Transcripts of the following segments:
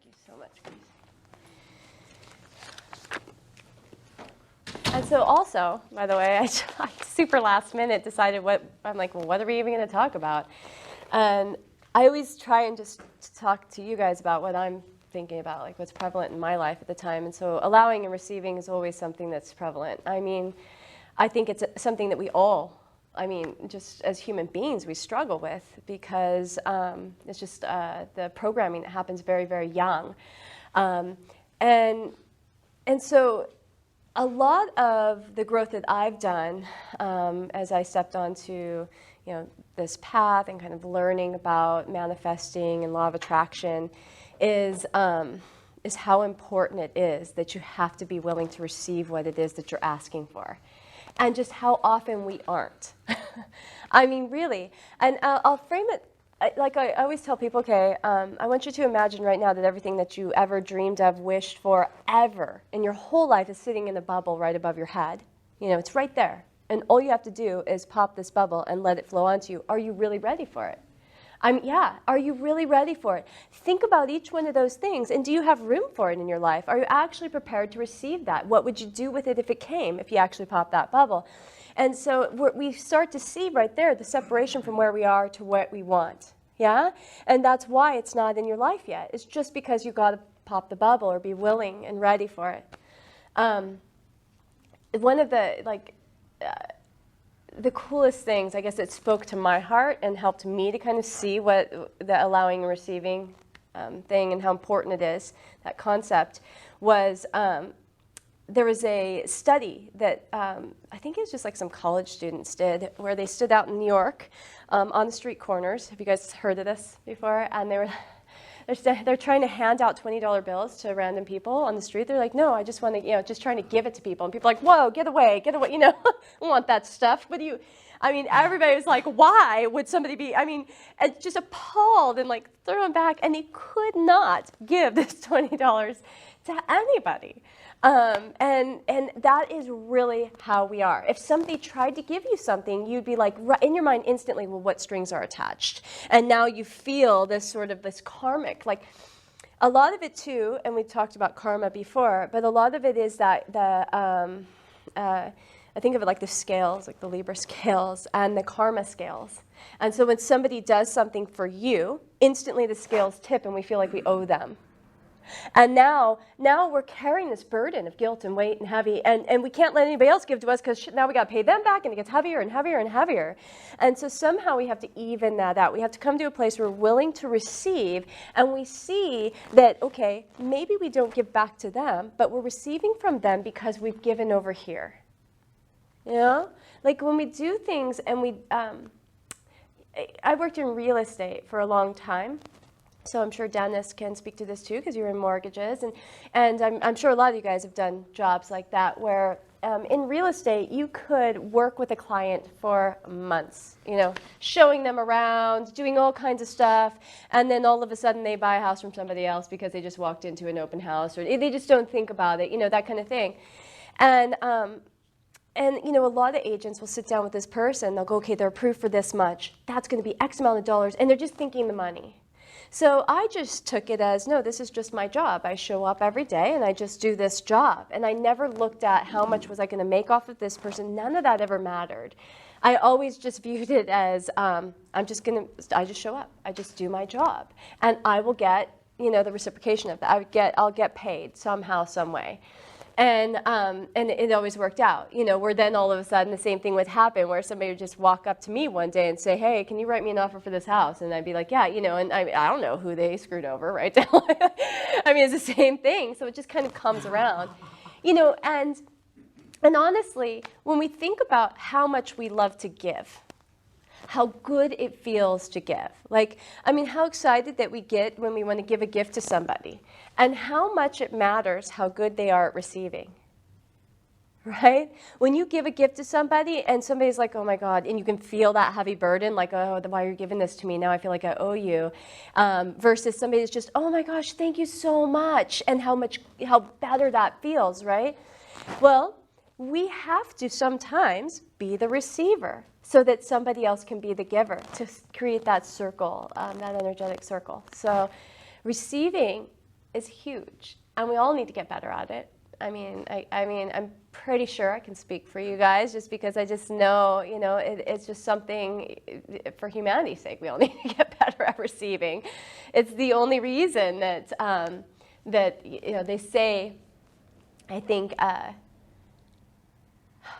you so much, Grace. And so also, by the way, I super last minute decided I'm like, well, what are we even going to talk about? And I always try and just talk to you guys about what I'm thinking about, like what's prevalent in my life at the time. And so allowing and receiving is always something that's prevalent. I mean, I think it's something that we all, just as human beings, we struggle with because it's just the programming that happens very, very young. And so a lot of the growth that I've done as I stepped onto, this path and kind of learning about manifesting and law of attraction is how important it is that you have to be willing to receive what it is that you're asking for. And just how often we aren't. I mean, really. And I'll frame it, like I always tell people, okay, I want you to imagine right now that everything that you ever dreamed of, wished for, ever, in your whole life is sitting in a bubble right above your head. It's right there. And all you have to do is pop this bubble and let it flow onto you. Are you really ready for it? Yeah, are you really ready for it? Think about each one of those things, and do you have room for it in your life? Are you actually prepared to receive that? What would you do with it if it came, if you actually popped that bubble? And so we start to see right there the separation from where we are to what we want, yeah? And that's why it's not in your life yet. It's just because you got to pop the bubble or be willing and ready for it. One of the coolest things, I guess, that spoke to my heart and helped me to kind of see what the allowing and receiving thing and how important it is, that concept, was there was a study that I think it was just like some college students did, where they stood out in New York on the street corners. Have you guys heard of this before? And they're trying to hand out $20 bills to random people on the street. They're like, no, I just want to, just trying to give it to people. And people are like, whoa, get away, I want that stuff. But everybody was like, why would somebody be, just appalled and like thrown back. And they could not give this $20 to anybody. And that is really how we are. If somebody tried to give you something, you'd be like, in your mind instantly, well, what strings are attached? And now you feel this karmic, like a lot of it too, and we talked about karma before, but a lot of it is that I think of it like the scales, like the Libra scales and the karma scales. And so when somebody does something for you, instantly the scales tip and we feel like we owe them. And now we're carrying this burden of guilt and weight and heavy, and we can't let anybody else give to us because now we got to pay them back, and it gets heavier and heavier and heavier. And so somehow we have to even that out. We have to come to a place where we're willing to receive, and we see that, okay, maybe we don't give back to them, but we're receiving from them because we've given over here. Like when we do things, and I worked in real estate for a long time. So I'm sure Dennis can speak to this too, because you're in mortgages, and I'm sure a lot of you guys have done jobs like that, where in real estate you could work with a client for months, showing them around, doing all kinds of stuff, and then all of a sudden they buy a house from somebody else because they just walked into an open house, or they just don't think about it, that kind of thing. And a lot of agents will sit down with this person, they'll go, okay, they're approved for this much, that's going to be X amount of dollars, and they're just thinking the money. So I just took it as, no, this is just my job. I show up every day and I just do this job. And I never looked at how much was I going to make off of this person. None of that ever mattered. I always just viewed it as, I just show up. I just do my job. And I will get, the reciprocation of that. I'll get paid somehow, some way. And it always worked out, where then all of a sudden the same thing would happen, where somebody would just walk up to me one day and say, hey, can you write me an offer for this house? And I'd be like, yeah, and I don't know who they screwed over, right? It's the same thing. So it just kind of comes around, and honestly, when we think about how much we love to give, how good it feels to give. How excited that we get when we want to give a gift to somebody, and how much it matters how good they are at receiving, right? When you give a gift to somebody and somebody's like, oh my God, and you can feel that heavy burden, like, oh, why are you giving this to me? Now I feel like I owe you, versus somebody that's just, oh my gosh, thank you so much, and how better that feels, right? Well, we have to sometimes be the receiver so that somebody else can be the giver, to create that circle, that energetic circle. So receiving is huge, and we all need to get better at it. I mean, I'm pretty sure I can speak for you guys, just because I just know, it's just something for humanity's sake. We all need to get better at receiving. It's the only reason that they say, I think.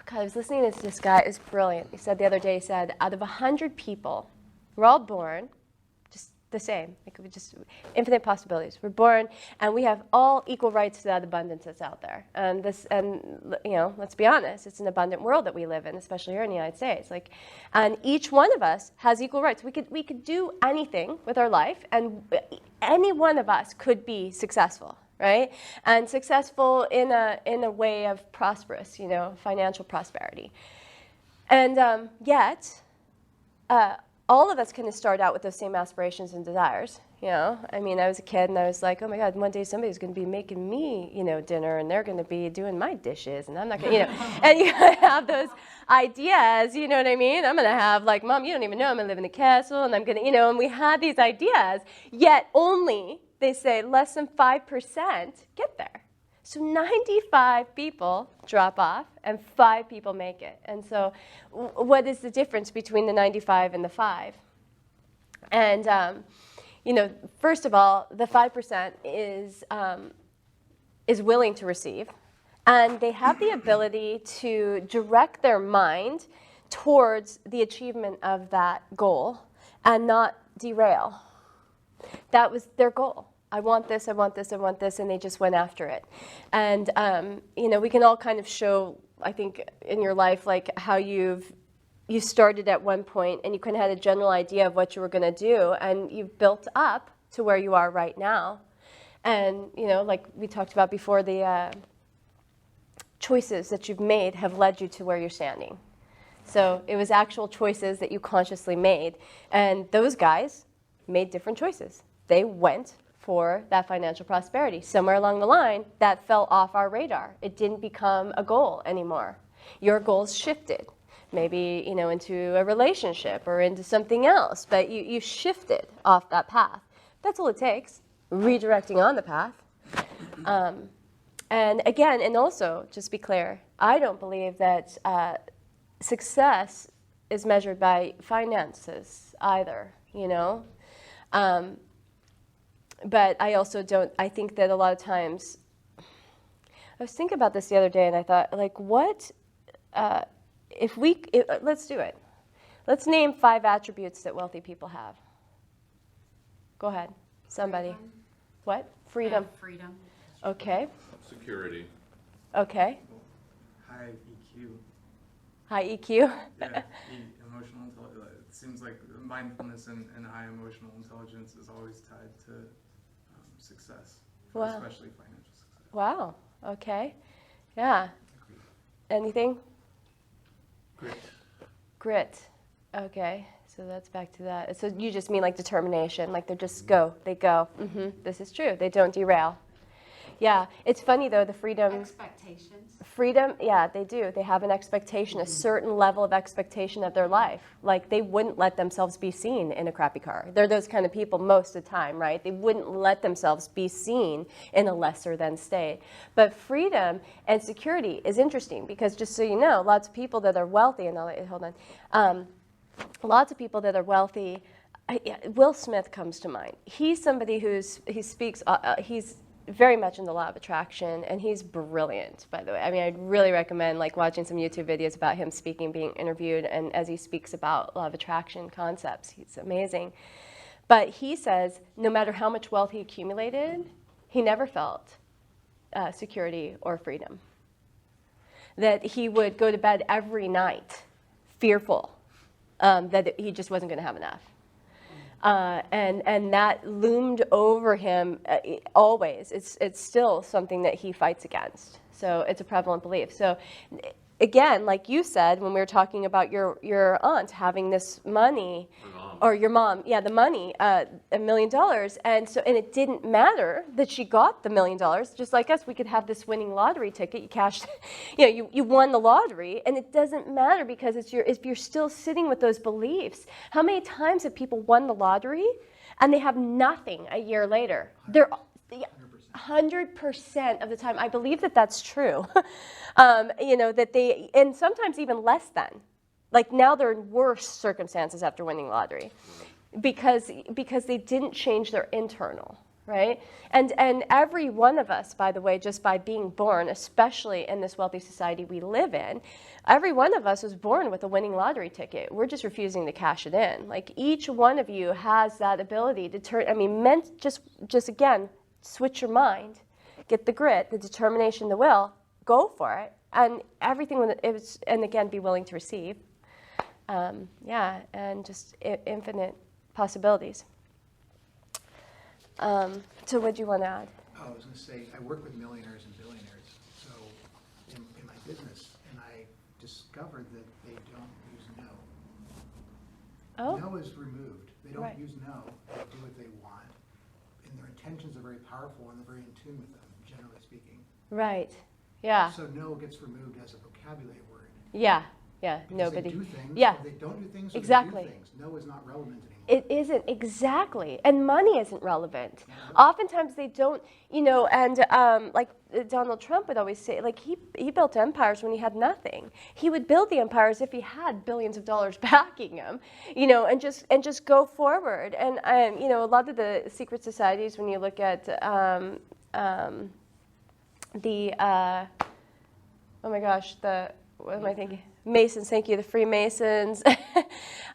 God, I was listening to this guy. It was brilliant. He said the other day, he said, out of 100 people, we're all born just the same. Like, we just infinite possibilities. We're born, and we have all equal rights to that abundance that's out there. And let's be honest, it's an abundant world that we live in, especially here in the United States. And each one of us has equal rights. We could do anything with our life, and any one of us could be successful. Right? And successful in a way of prosperous, financial prosperity. And yet, all of us kind of start out with those same aspirations and desires. I mean, I was a kid and I was like, oh my God, one day somebody's going to be making me, dinner, and they're going to be doing my dishes, and I'm not going to, and you have those ideas, you know what I mean? I'm going to have, like, Mom, you don't even know, I'm going to live in a castle, and I'm going to, and we had these ideas, yet only, they say, less than 5% get there. So 95 people drop off and 5 people make it. And so what is the difference between the 95 and the 5? And, first of all, the 5% is willing to receive. And they have the ability to direct their mind towards the achievement of that goal and not derail. That was their goal. I want this, I want this, I want this, and they just went after it. And, we can all kind of show, I think, in your life, like how you started at one point and you kind of had a general idea of what you were going to do, and you've built up to where you are right now. And, like we talked about before, the choices that you've made have led you to where you're standing. So it was actual choices that you consciously made. And those guys made different choices. They went for that financial prosperity. Somewhere along the line, that fell off our radar. It didn't become a goal anymore. Your goals shifted, maybe into a relationship or into something else, but you shifted off that path. That's all it takes, redirecting on the path. And again, and also, just be clear, I don't believe that success is measured by finances either, But I also don't, I think that a lot of times, I was thinking about this the other day and I thought, like, what, let's do it. Let's name 5 attributes that wealthy people have. Go ahead, somebody. Freedom. What? Freedom. Freedom. Okay. Security. Okay. High EQ. High EQ? Yeah, emotional intelligence. It seems like mindfulness and high emotional intelligence is always tied to success, Wow. especially financial success. Wow. Okay. Yeah. Anything? Grit. Okay. So that's back to that. So you just mean like determination, like they just go. This is true. They don't derail. Yeah. It's funny though, the freedom. Expectations. Freedom, yeah, they do. They have an expectation, a certain level of expectation of their life. Like they wouldn't let themselves be seen in a crappy car. They're those kind of people most of the time, right? They wouldn't let themselves be seen in a lesser than state. But freedom and security is interesting because just so you know, lots of people that are wealthy, and lots of people that are wealthy, Will Smith comes to mind. He's somebody he's very much in the law of attraction, and he's brilliant, by the way. I mean, I'd really recommend like watching some YouTube videos about him speaking, being interviewed, and as he speaks about law of attraction concepts, he's amazing. But he says no matter how much wealth he accumulated, he never felt security or freedom. That he would go to bed every night fearful that he just wasn't going to have enough. And that loomed over him always. It's still something that he fights against. So it's a prevalent belief. So again, like you said, when we were talking about your aunt having this money, or your mom, yeah, the money, $1 million, and it didn't matter that she got the $1 million. Just like us, we could have this winning lottery ticket. You cashed, you won the lottery, and it doesn't matter because if you're still sitting with those beliefs. How many times have people won the lottery and they have nothing a year later? They're 100%. 100% of the time. I believe that that's true. That they, and sometimes even less than. Like now they're in worse circumstances after winning lottery because they didn't change their internal, right? And every one of us, by the way, just by being born, especially in this wealthy society we live in, every one of us was born with a winning lottery ticket. We're just refusing to cash it in. Like each one of you has that ability to turn, just again, switch your mind, get the grit, the determination, the will, go for it, and everything when it was, and again, be willing to receive. And just infinite possibilities. So what do you want to add? I was going to say, I work with millionaires and billionaires, so in my business, and I discovered that they don't use no. Oh. No is removed. They don't Right. use no. They do what they want, and their intentions are very powerful, and they're very in tune with them, generally speaking. Right. Yeah. So no gets removed as a vocabulary word. Yeah. Because Nobody. they do things, Yeah. or they don't do things, or Exactly. they do things. No is not relevant anymore. It isn't, exactly. And money isn't relevant. Oftentimes they don't, and like Donald Trump would always say, like he built empires when he had nothing. He would build the empires if he had billions of dollars backing him, and just go forward. And a lot of the secret societies, when you look at what am I thinking? Masons, thank you, the Freemasons.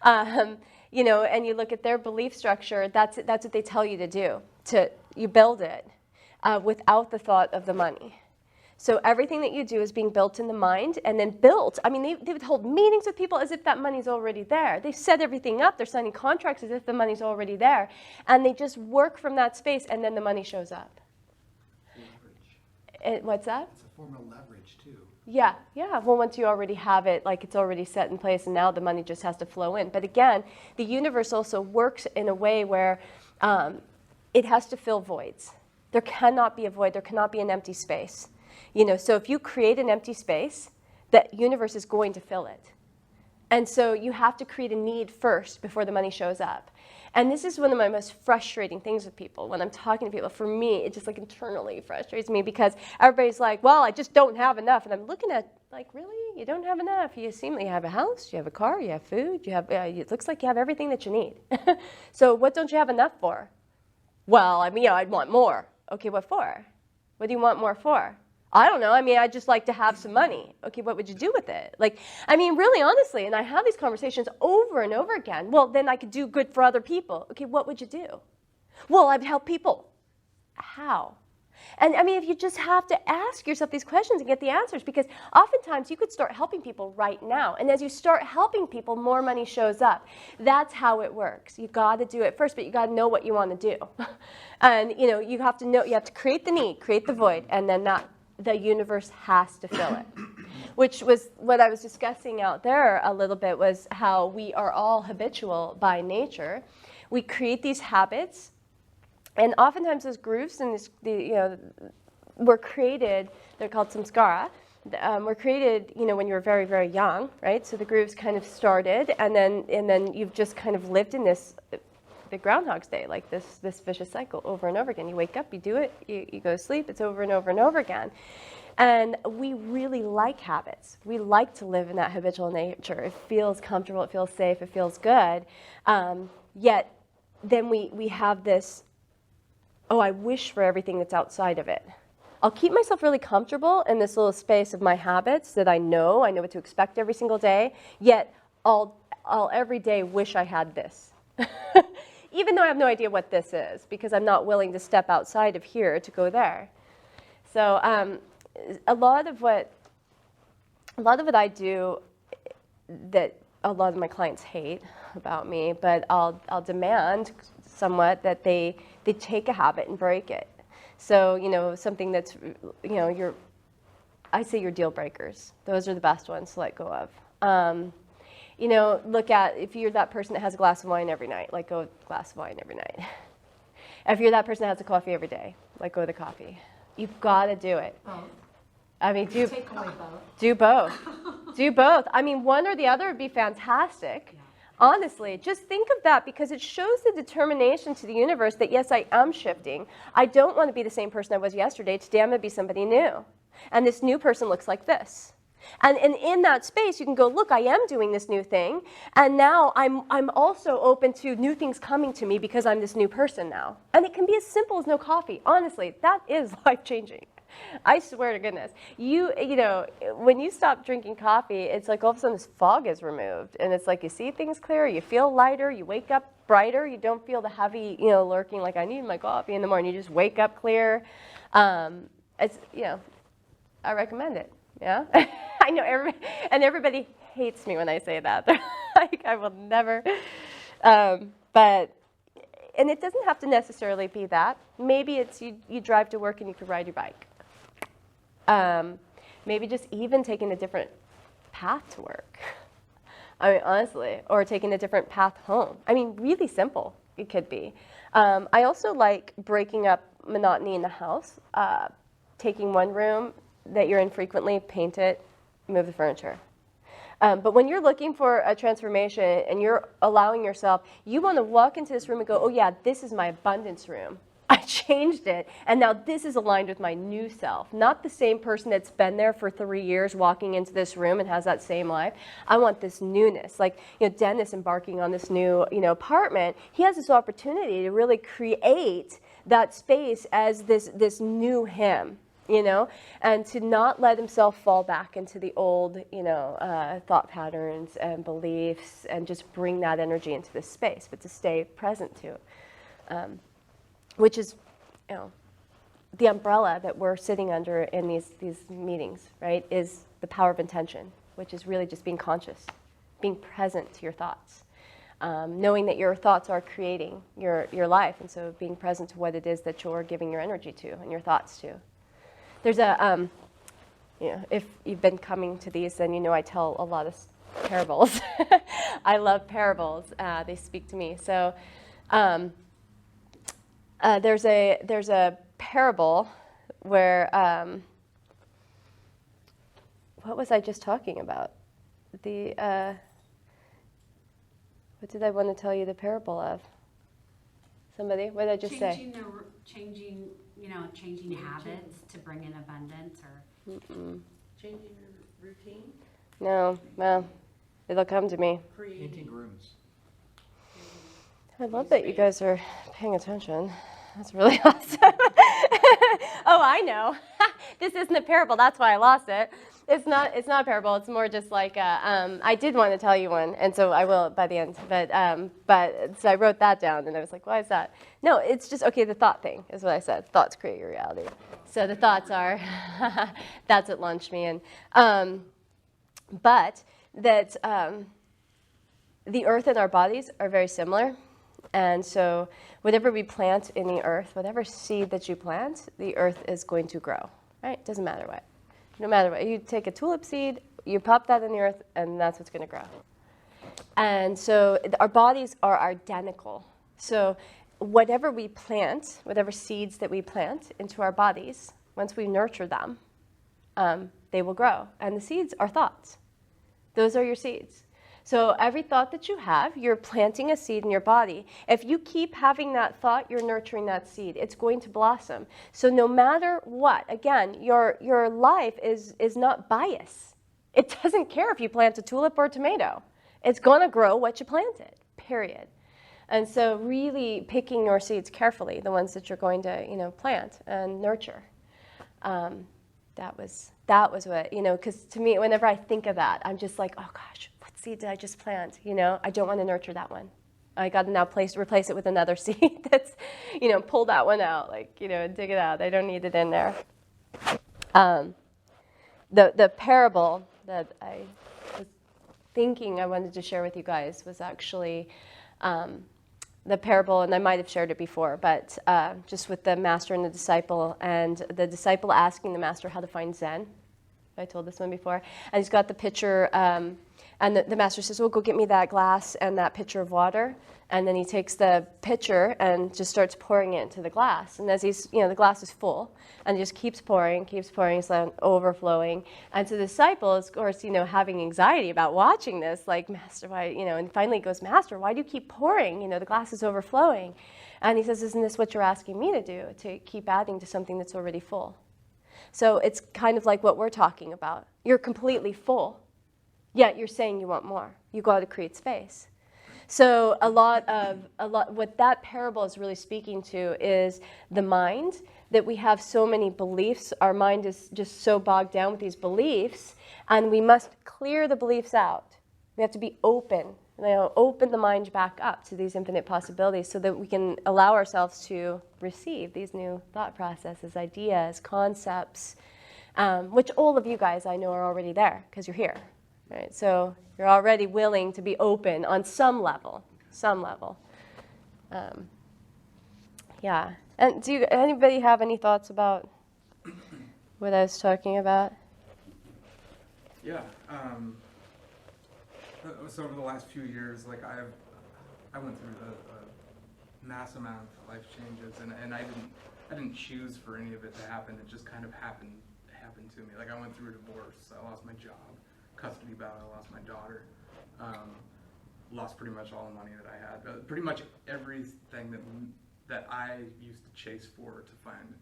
And you look at their belief structure, that's what they tell you to do. You build it without the thought of the money. So everything that you do is being built in the mind and then built. I mean, they would hold meetings with people as if that money's already there. They set everything up. They're signing contracts as if the money's already there. And they just work from that space, and then the money shows up. Leverage. What's that? It's a form of leverage, too. Yeah. Well, once you already have it, like it's already set in place, and now the money just has to flow in. But again, the universe also works in a way where it has to fill voids. There cannot be a void. There cannot be an empty space. So if you create an empty space, the universe is going to fill it. And so you have to create a need first before the money shows up. And this is one of my most frustrating things with people when I'm talking to people. For me, it just like internally frustrates me because everybody's like, well, I just don't have enough. And I'm looking at like, really? You don't have enough? You seem like you have a house, you have a car, you have food, it looks like you have everything that you need. So what don't you have enough for? Well, I'd want more. Okay, what for? What do you want more for? I don't know. I'd just like to have some money. Okay, what would you do with it? Really honestly, and I have these conversations over and over again. Well, then I could do good for other people. Okay, what would you do? Well, I'd help people. How? And if you just have to ask yourself these questions and get the answers, because oftentimes you could start helping people right now. And as you start helping people, more money shows up. That's how it works. You got to do it first, but you got to know what you want to do. And you have to create the need, create the void, and then the universe has to fill it. Which was what I was discussing out there a little bit, was how we are all habitual by nature. We create these habits, and oftentimes those grooves and were created. They're called samskara. Were created, when you were very, very young, right? So the grooves kind of started, and then you've just kind of lived in this. The Groundhog's Day, like this vicious cycle over and over again. You wake up, you do it, you go to sleep, it's over and over and over again. And we really like habits. We like to live in that habitual nature. It feels comfortable, it feels safe, it feels good. Yet then we have this, I wish for everything that's outside of it. I'll keep myself really comfortable in this little space of my habits that I know what to expect every single day, yet I'll every day wish I had this. Even though I have no idea what this is, because I'm not willing to step outside of here to go there. So a lot of what I do that a lot of my clients hate about me, but I'll demand somewhat that they take a habit and break it. So something that's I say your deal breakers. Those are the best ones to let go of. Look at, if you're that person that has a glass of wine every night, let go of a glass of wine every night. If you're that person that has a coffee every day, let go of the coffee. You've got to do it. Both. Take away both. Do both. Do both. One or the other would be fantastic. Honestly, just think of that, because it shows the determination to the universe that, yes, I am shifting. I don't want to be the same person I was yesterday. Today I'm going to be somebody new. And this new person looks like this. And in that space, you can go, look, I am doing this new thing. And now I'm also open to new things coming to me because I'm this new person now. And it can be as simple as no coffee. Honestly, that is life-changing. I swear to goodness. You know, when you stop drinking coffee, it's like all of a sudden this fog is removed. And it's like you see things clearer, you feel lighter, you wake up brighter, you don't feel the heavy, lurking like I need my coffee in the morning. You just wake up clear. It's, I recommend it. Yeah, I know everybody hates me when I say that. They're like, I will never. And it doesn't have to necessarily be that. Maybe it's you drive to work and you can ride your bike. Maybe just even taking a different path to work. I mean, honestly, or taking a different path home. I mean, really simple it could be. I also like breaking up monotony in the house. Taking one room that you're in frequently, paint it, move the furniture. But when you're looking for a transformation and you're allowing yourself, you want to walk into this room and go, oh yeah, this is my abundance room. I changed it, and now this is aligned with my new self. Not the same person that's been there for 3 years walking into this room and has that same life. I want this newness. Like, Dennis embarking on this new, apartment, he has this opportunity to really create that space as this new him. And to not let himself fall back into the old, thought patterns and beliefs, and just bring that energy into this space, but to stay present to, which is, the umbrella that we're sitting under in these meetings, right, is the power of intention, which is really just being conscious, being present to your thoughts, knowing that your thoughts are creating your life, and so being present to what it is that you're giving your energy to and your thoughts to. There's a, if you've been coming to these, then I tell a lot of parables. I love parables. They speak to me. So there's a parable where, what was I just talking about? What did I want to tell you the parable of? Somebody? What did I just say? Changing habits to bring in abundance, or changing your routine. No, well, it'll come to me. Painting rooms. I love that you guys are paying attention. That's really awesome. Oh, I know. This isn't a parable. That's why I lost it. It's not a parable. It's more just like I did want to tell you one, and so I will by the end. But so I wrote that down, and I was like, why is that? No, it's just the thought thing is what I said. Thoughts create your reality. So the thoughts are that's what launched me in. But that the earth and our bodies are very similar, and so whatever we plant in the earth, whatever seed that you plant, the earth is going to grow. Right? Doesn't matter what. No matter what, you take a tulip seed, you pop that in the earth, and that's what's going to grow. And so our bodies are identical. So whatever we plant, whatever seeds that we plant into our bodies, once we nurture them, they will grow. And the seeds are thoughts. Those are your seeds. So every thought that you have, you're planting a seed in your body. If you keep having that thought, you're nurturing that seed. It's going to blossom. So no matter what, again, your life is not biased. It doesn't care if you plant a tulip or a tomato. It's going to grow what you planted, period. And so really picking your seeds carefully, the ones that you're going to, plant and nurture. That was what, because to me, whenever I think of that, I'm just like, oh gosh, what seed did I just plant? I don't want to nurture that one. I got to now replace it with another seed that's, pull that one out, and dig it out. I don't need it in there. The parable that I was thinking I wanted to share with you guys was actually the parable, and I might have shared it before, but just with the master and the disciple asking the master how to find Zen. I told this one before. And he's got the pitcher And the master says, well, go get me that glass and that pitcher of water. And then he takes the pitcher and just starts pouring it into the glass. And as he's, the glass is full, and he just keeps pouring, it's like overflowing. And so the disciple is, of course, having anxiety about watching this, like, Master, why, and finally he goes, Master, why do you keep pouring? The glass is overflowing. And he says, isn't this what you're asking me to do, to keep adding to something that's already full? So it's kind of like what we're talking about. You're completely full, yet you're saying you want more. You got to create space. So a lot what that parable is really speaking to is the mind, that we have so many beliefs. Our mind is just so bogged down with these beliefs, and we must clear the beliefs out. We have to be open, open the mind back up to these infinite possibilities so that we can allow ourselves to receive these new thought processes, ideas, concepts, which all of you guys I know are already there because you're here. Right? So you're already willing to be open on some level. Yeah. And do anybody have any thoughts about what I was talking about? Yeah. So over the last few years, like I went through a mass amount of life changes, and I didn't choose for any of it to happen. It just kind of happened to me. Like I went through a divorce. I lost my job. Custody battle, I lost my daughter, lost pretty much all the money that I had, pretty much everything that I used to chase for to find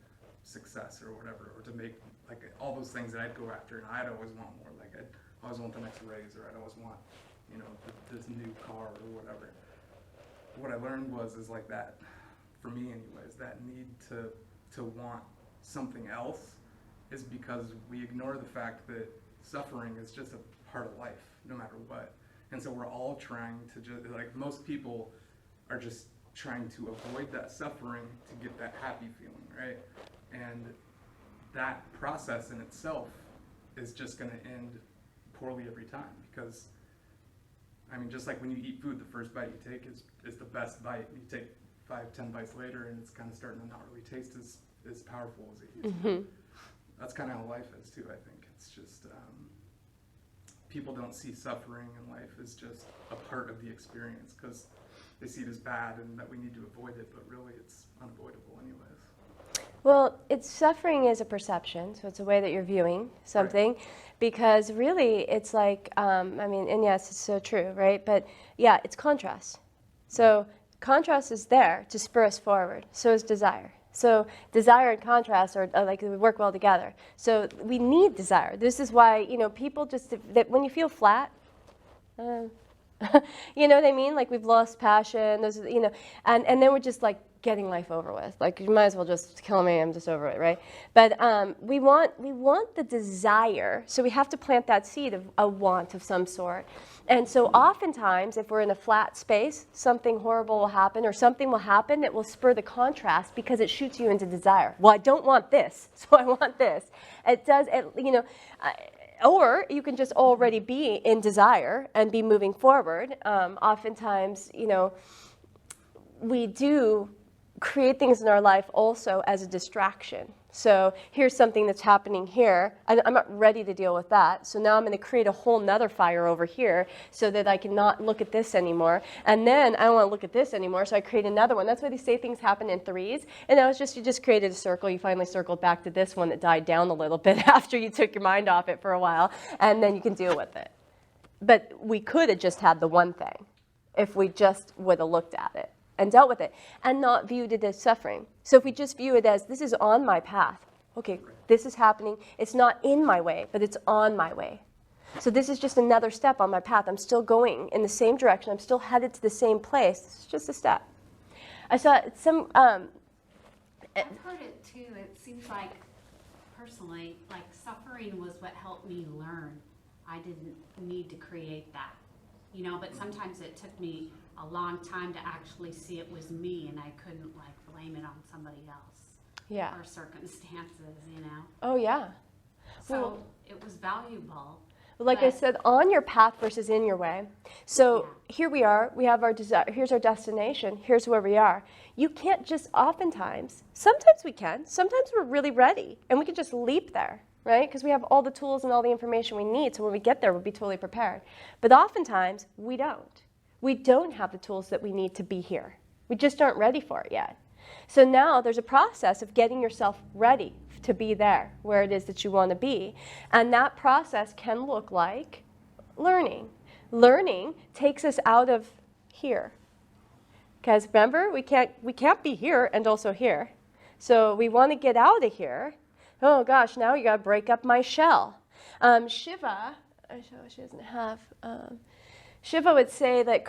success or whatever, or to make, like, all those things that I'd go after, and I'd always want more. Like I'd always want the next raise, or I'd always want, this new car or whatever. What I learned is like that, for me anyways, that need to want something else is because we ignore the fact that suffering is just a part of life, no matter what. And so we're all trying to just, like, most people are just trying to avoid that suffering to get that happy feeling, right? And that process in itself is just going to end poorly every time, because, I mean, just like when you eat food, the first bite you take is the best bite. You take 5-10 bites later, and it's kind of starting to not really taste as powerful as it used to. That's kind of how life is too, I think. It's just, people don't see suffering in life as just a part of the experience, because they see it as bad and that we need to avoid it, but really it's unavoidable anyways. Well, suffering is a perception, so it's a way that you're viewing something, right. Because really it's like, and yes, it's so true, right? But yeah, it's contrast. So contrast is there to spur us forward, so is desire. So desire and contrast are like, they work well together. So we need desire. This is why, people just, that when you feel flat, you know what I mean? Like we've lost passion, and then we're just like getting life over with. Like you might as well just kill me, I'm just over it, right? But we want the desire, so we have to plant that seed of a want of some sort. And so oftentimes, if we're in a flat space, something horrible will happen, or something will happen that will spur the contrast because it shoots you into desire. Well, I don't want this, so I want this. It does, or you can just already be in desire and be moving forward. Oftentimes, we do create things in our life also as a distraction. So here's something that's happening here. I'm not ready to deal with that. So now I'm going to create a whole nother fire over here so that I cannot look at this anymore. And then I don't want to look at this anymore, so I create another one. That's why they say things happen in threes. And that was just, you just created a circle. You finally circled back to this one that died down a little bit after you took your mind off it for a while. And then you can deal with it. But we could have just had the one thing if we just would have looked at it and dealt with it, and not viewed it as suffering. So if we just view it as, this is on my path. Okay, this is happening. It's not in my way, but it's on my way. So this is just another step on my path. I'm still going in the same direction. I'm still headed to the same place. It's just a step. I saw some... I've heard it too. It seems like, personally, like suffering was what helped me learn. I didn't need to create that, but sometimes it took me a long time to actually see it was me, and I couldn't like blame it on somebody else. Yeah. Or circumstances, Oh yeah. So it was valuable. Like I said, on your path versus in your way. So here we are. We have our desire. Here's our destination. Here's where we are. You can't just sometimes we can. Sometimes we're really ready, and we can just leap there. right? Because we have all the tools and all the information we need, so when we get there, we'll be totally prepared. But oftentimes, we don't. We don't have the tools that we need to be here. We just aren't ready for it yet. So now there's a process of getting yourself ready to be there, where it is that you want to be. And that process can look like learning. Learning takes us out of here. Because remember, we can't be here and also here. So we want to get out of here. Oh gosh, now you got to break up my shell. Shiva, she doesn't have. Shiva would say that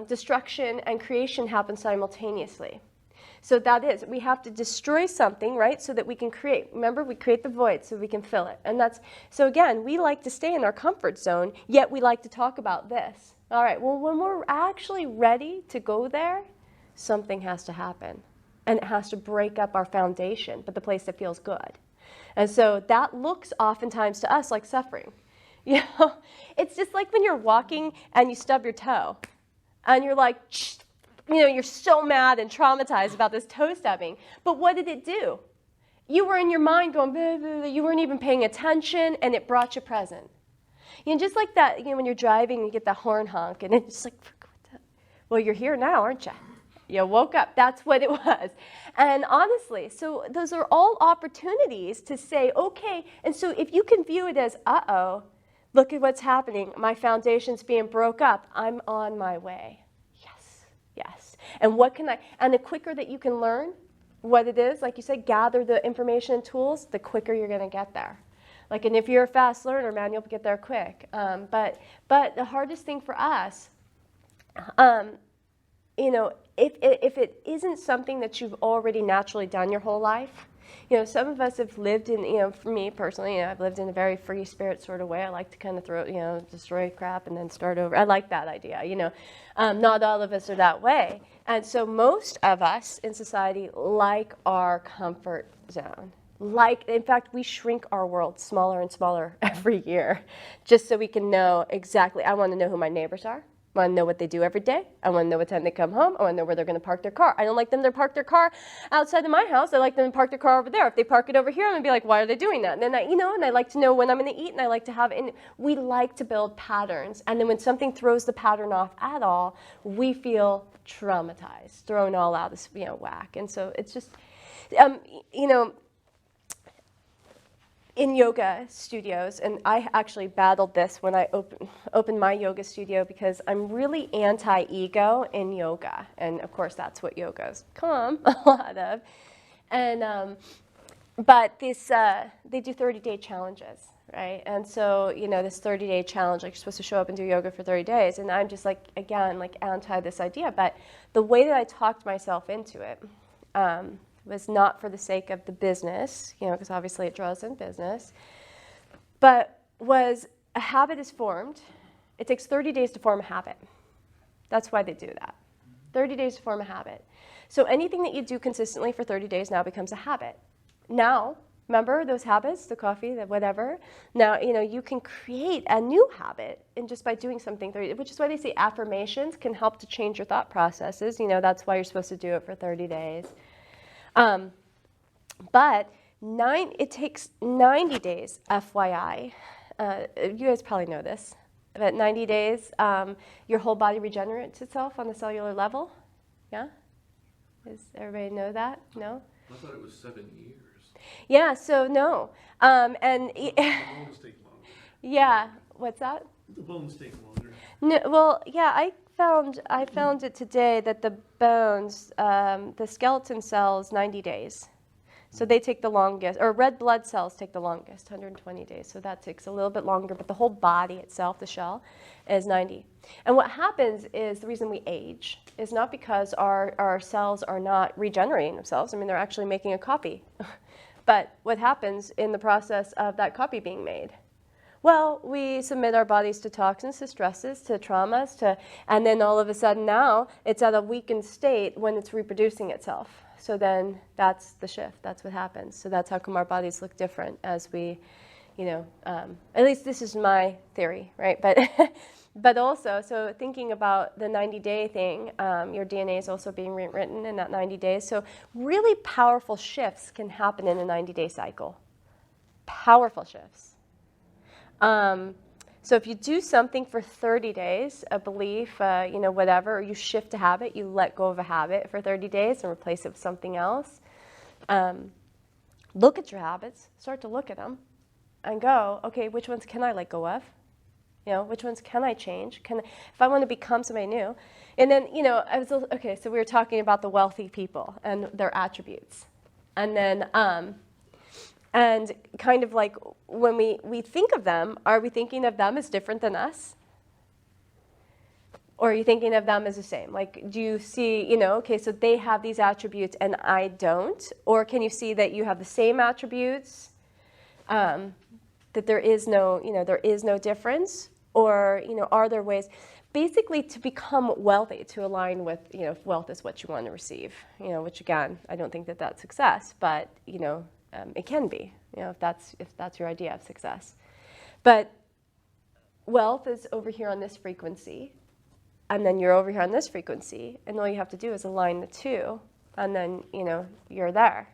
destruction and creation happen simultaneously. So that is, we have to destroy something, right, so that we can create. Remember, we create the void so we can fill it. And that's, so again, we like to stay in our comfort zone, yet we like to talk about this. All right, well, when we're actually ready to go there, something has to happen. And it has to break up our foundation, but the place that feels good. And so that looks oftentimes to us like suffering. You know, it's just like when you're walking and you stub your toe. And you're like, you know, you're so mad and traumatized about this toe stubbing. But what did it do? You were in your mind going, blah, blah, blah. You weren't even paying attention, and it brought you present. You know, just like that, you know, when you're driving, you get the horn honk, and it's just like, well, you're here now, aren't you? You woke up. That's what it was. And honestly, so those are all opportunities to say, okay, and so if you can view it as, uh-oh, look at what's happening. My foundation's being broke up. I'm on my way. Yes. And what can and the quicker that you can learn what it is, like you said, gather the information and tools, the quicker you're going to get there. Like, and if you're a fast learner, man, you'll get there quick. But the hardest thing for us, you know, if it isn't something that you've already naturally done your whole life, you know, some of us have lived in, you know, for me personally, you know, I've lived in a very free spirit sort of way. I like to kind of throw, you know, destroy crap and then start over. I like that idea, you know. Not all of us are that way. And so most of us in society like our comfort zone. In fact, we shrink our world smaller and smaller every year just so we can know exactly, I want to know who my neighbors are. I want to know what they do every day. I want to know what time they come home. I want to know where they're going to park their car. I don't like them to park their car outside of my house. I like them to park their car over there. If they park it over here, I'm going to be like, why are they doing that? And then I like to know when I'm going to eat, and I like to have, and we like to build patterns. And then when something throws the pattern off at all, we feel traumatized, thrown all out of, you know, whack. And so it's just, you know, in yoga studios, and I actually battled this when I opened my yoga studio because I'm really anti-ego in yoga, and of course that's what yoga's come a lot of. And but this they do 30-day challenges, right? And so, you know, this 30-day challenge, like you're supposed to show up and do yoga for 30 days, and I'm just like, again, like anti this idea. But the way that I talked myself into it was not for the sake of the business, you know, because obviously it draws in business, but was a habit is formed. It takes 30 days to form a habit. That's why they do that. 30 days to form a habit. So anything that you do consistently for 30 days now becomes a habit. Now, remember those habits, the coffee, the whatever? Now, you know, you can create a new habit and just by doing something, which is why they say affirmations can help to change your thought processes. You know, that's why you're supposed to do it for 30 days. But it takes 90 days, FYI. You guys probably know this. But 90 days, your whole body regenerates itself on the cellular level. Yeah? Does everybody know that? No? I thought it was 7 years. Yeah, so no. And The bones take longer. yeah, what's that? The bones take longer. No, well, yeah, I found it today that the bones, the skeleton cells, 90 days. So they take the longest, or red blood cells take the longest, 120 days. So that takes a little bit longer, but the whole body itself, the shell, is 90. And what happens is the reason we age is not because our cells are not regenerating themselves. I mean, they're actually making a copy. But what happens in the process of that copy being made? Well, we submit our bodies to toxins, to stresses, to traumas, and then all of a sudden now it's at a weakened state when it's reproducing itself. So then that's the shift. That's what happens. So that's how come our bodies look different as we, you know, at least this is my theory, right? But but also, so thinking about the 90-day thing, your DNA is also being rewritten in that 90 days. So really powerful shifts can happen in a 90-day cycle. powerful shifts. So if you do something for 30 days, a belief, whatever, or you shift a habit, you let go of a habit for 30 days and replace it with something else. Look at your habits, start to look at them, and go, okay, which ones can I let go of? Which ones can I change? If I want to become somebody new, and then, so we were talking about the wealthy people and their attributes, and then, and kind of like when we think of them, are we thinking of them as different than us? Or are you thinking of them as the same? Like, do you see, okay, so they have these attributes and I don't? Or can you see that you have the same attributes, that there is no difference? Or, are there ways, basically to become wealthy, to align with, if wealth is what you want to receive, which again, I don't think that that's success, but, it can be, if that's your idea of success. But wealth is over here on this frequency, and then you're over here on this frequency, and all you have to do is align the two, and then, you're there.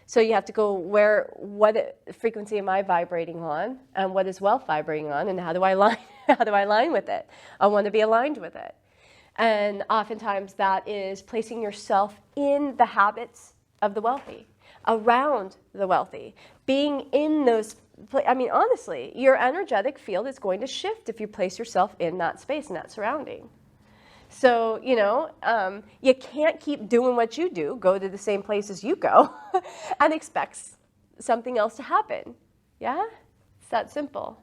So you have to go what frequency am I vibrating on, and what is wealth vibrating on, and how do I align with it? I want to be aligned with it. And oftentimes that is placing yourself in the habits of the wealthy, around the wealthy, being in those. Honestly, your energetic field is going to shift if you place yourself in that space and that surrounding. So, you can't keep doing what you do, go to the same places you go, and expect something else to happen. Yeah? It's that simple.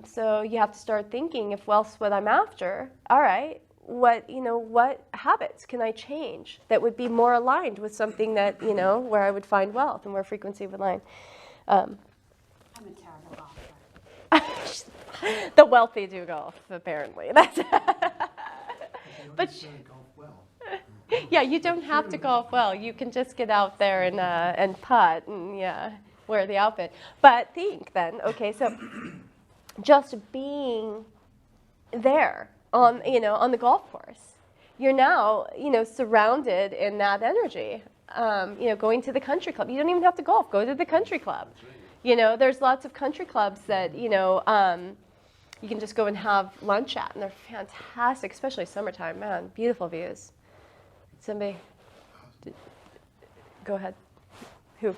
So you have to start thinking, if wealth's what I'm after, all right, what habits can I change that would be more aligned with something that, where I would find wealth and where frequency would align. I'm a terrible golfer. The wealthy do golf, apparently. That's but golf well. yeah, you don't have to golf well. You can just get out there and putt and wear the outfit. But think then, okay, so just being there on the golf course, you're now surrounded in that energy. Going to the country club, you don't even have to golf. Go to the country club. There's lots of country clubs that you can just go and have lunch at, and they're fantastic, especially summertime. Man, beautiful views. Somebody, go ahead. Who?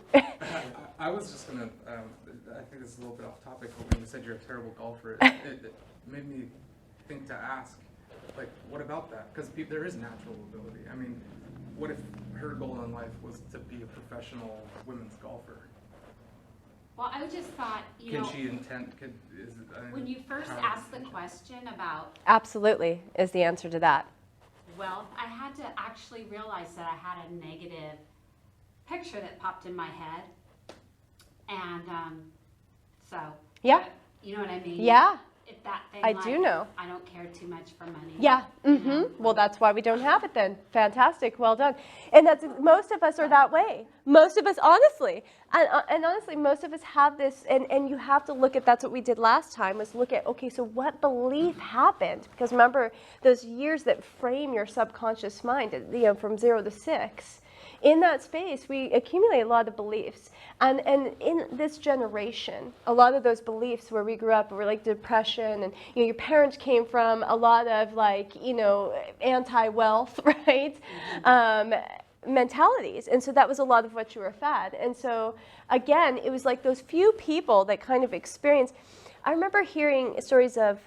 I was just gonna. I think this is a little bit off topic. But when you said you're a terrible golfer, it made me think to ask, like, what about that? Because there is natural ability. I mean, what if her goal in life was to be a professional women's golfer? Well, I just thought, when you first asked the question about Absolutely is the answer to that. wealth, I had to actually realize that I had a negative picture that popped in my head. And so, Yeah. You know what I mean? Yeah. If that thing, I do know. I don't care too much for money. Yeah. Mm-hmm. Well, that's why we don't have it then. Fantastic. Well done. And most of us are that way. Most of us, honestly. And honestly, most of us have this, and you have to look at, that's what we did last time, was look at, okay, so what belief happened? Because remember, those years that frame your subconscious mind, from 0 to 6. In that space, we accumulate a lot of beliefs. And in this generation, a lot of those beliefs where we grew up were like depression, and your parents came from a lot of anti-wealth, right? Mentalities. And so that was a lot of what you were fed. And so again, it was like those few people that kind of experienced. I remember hearing stories of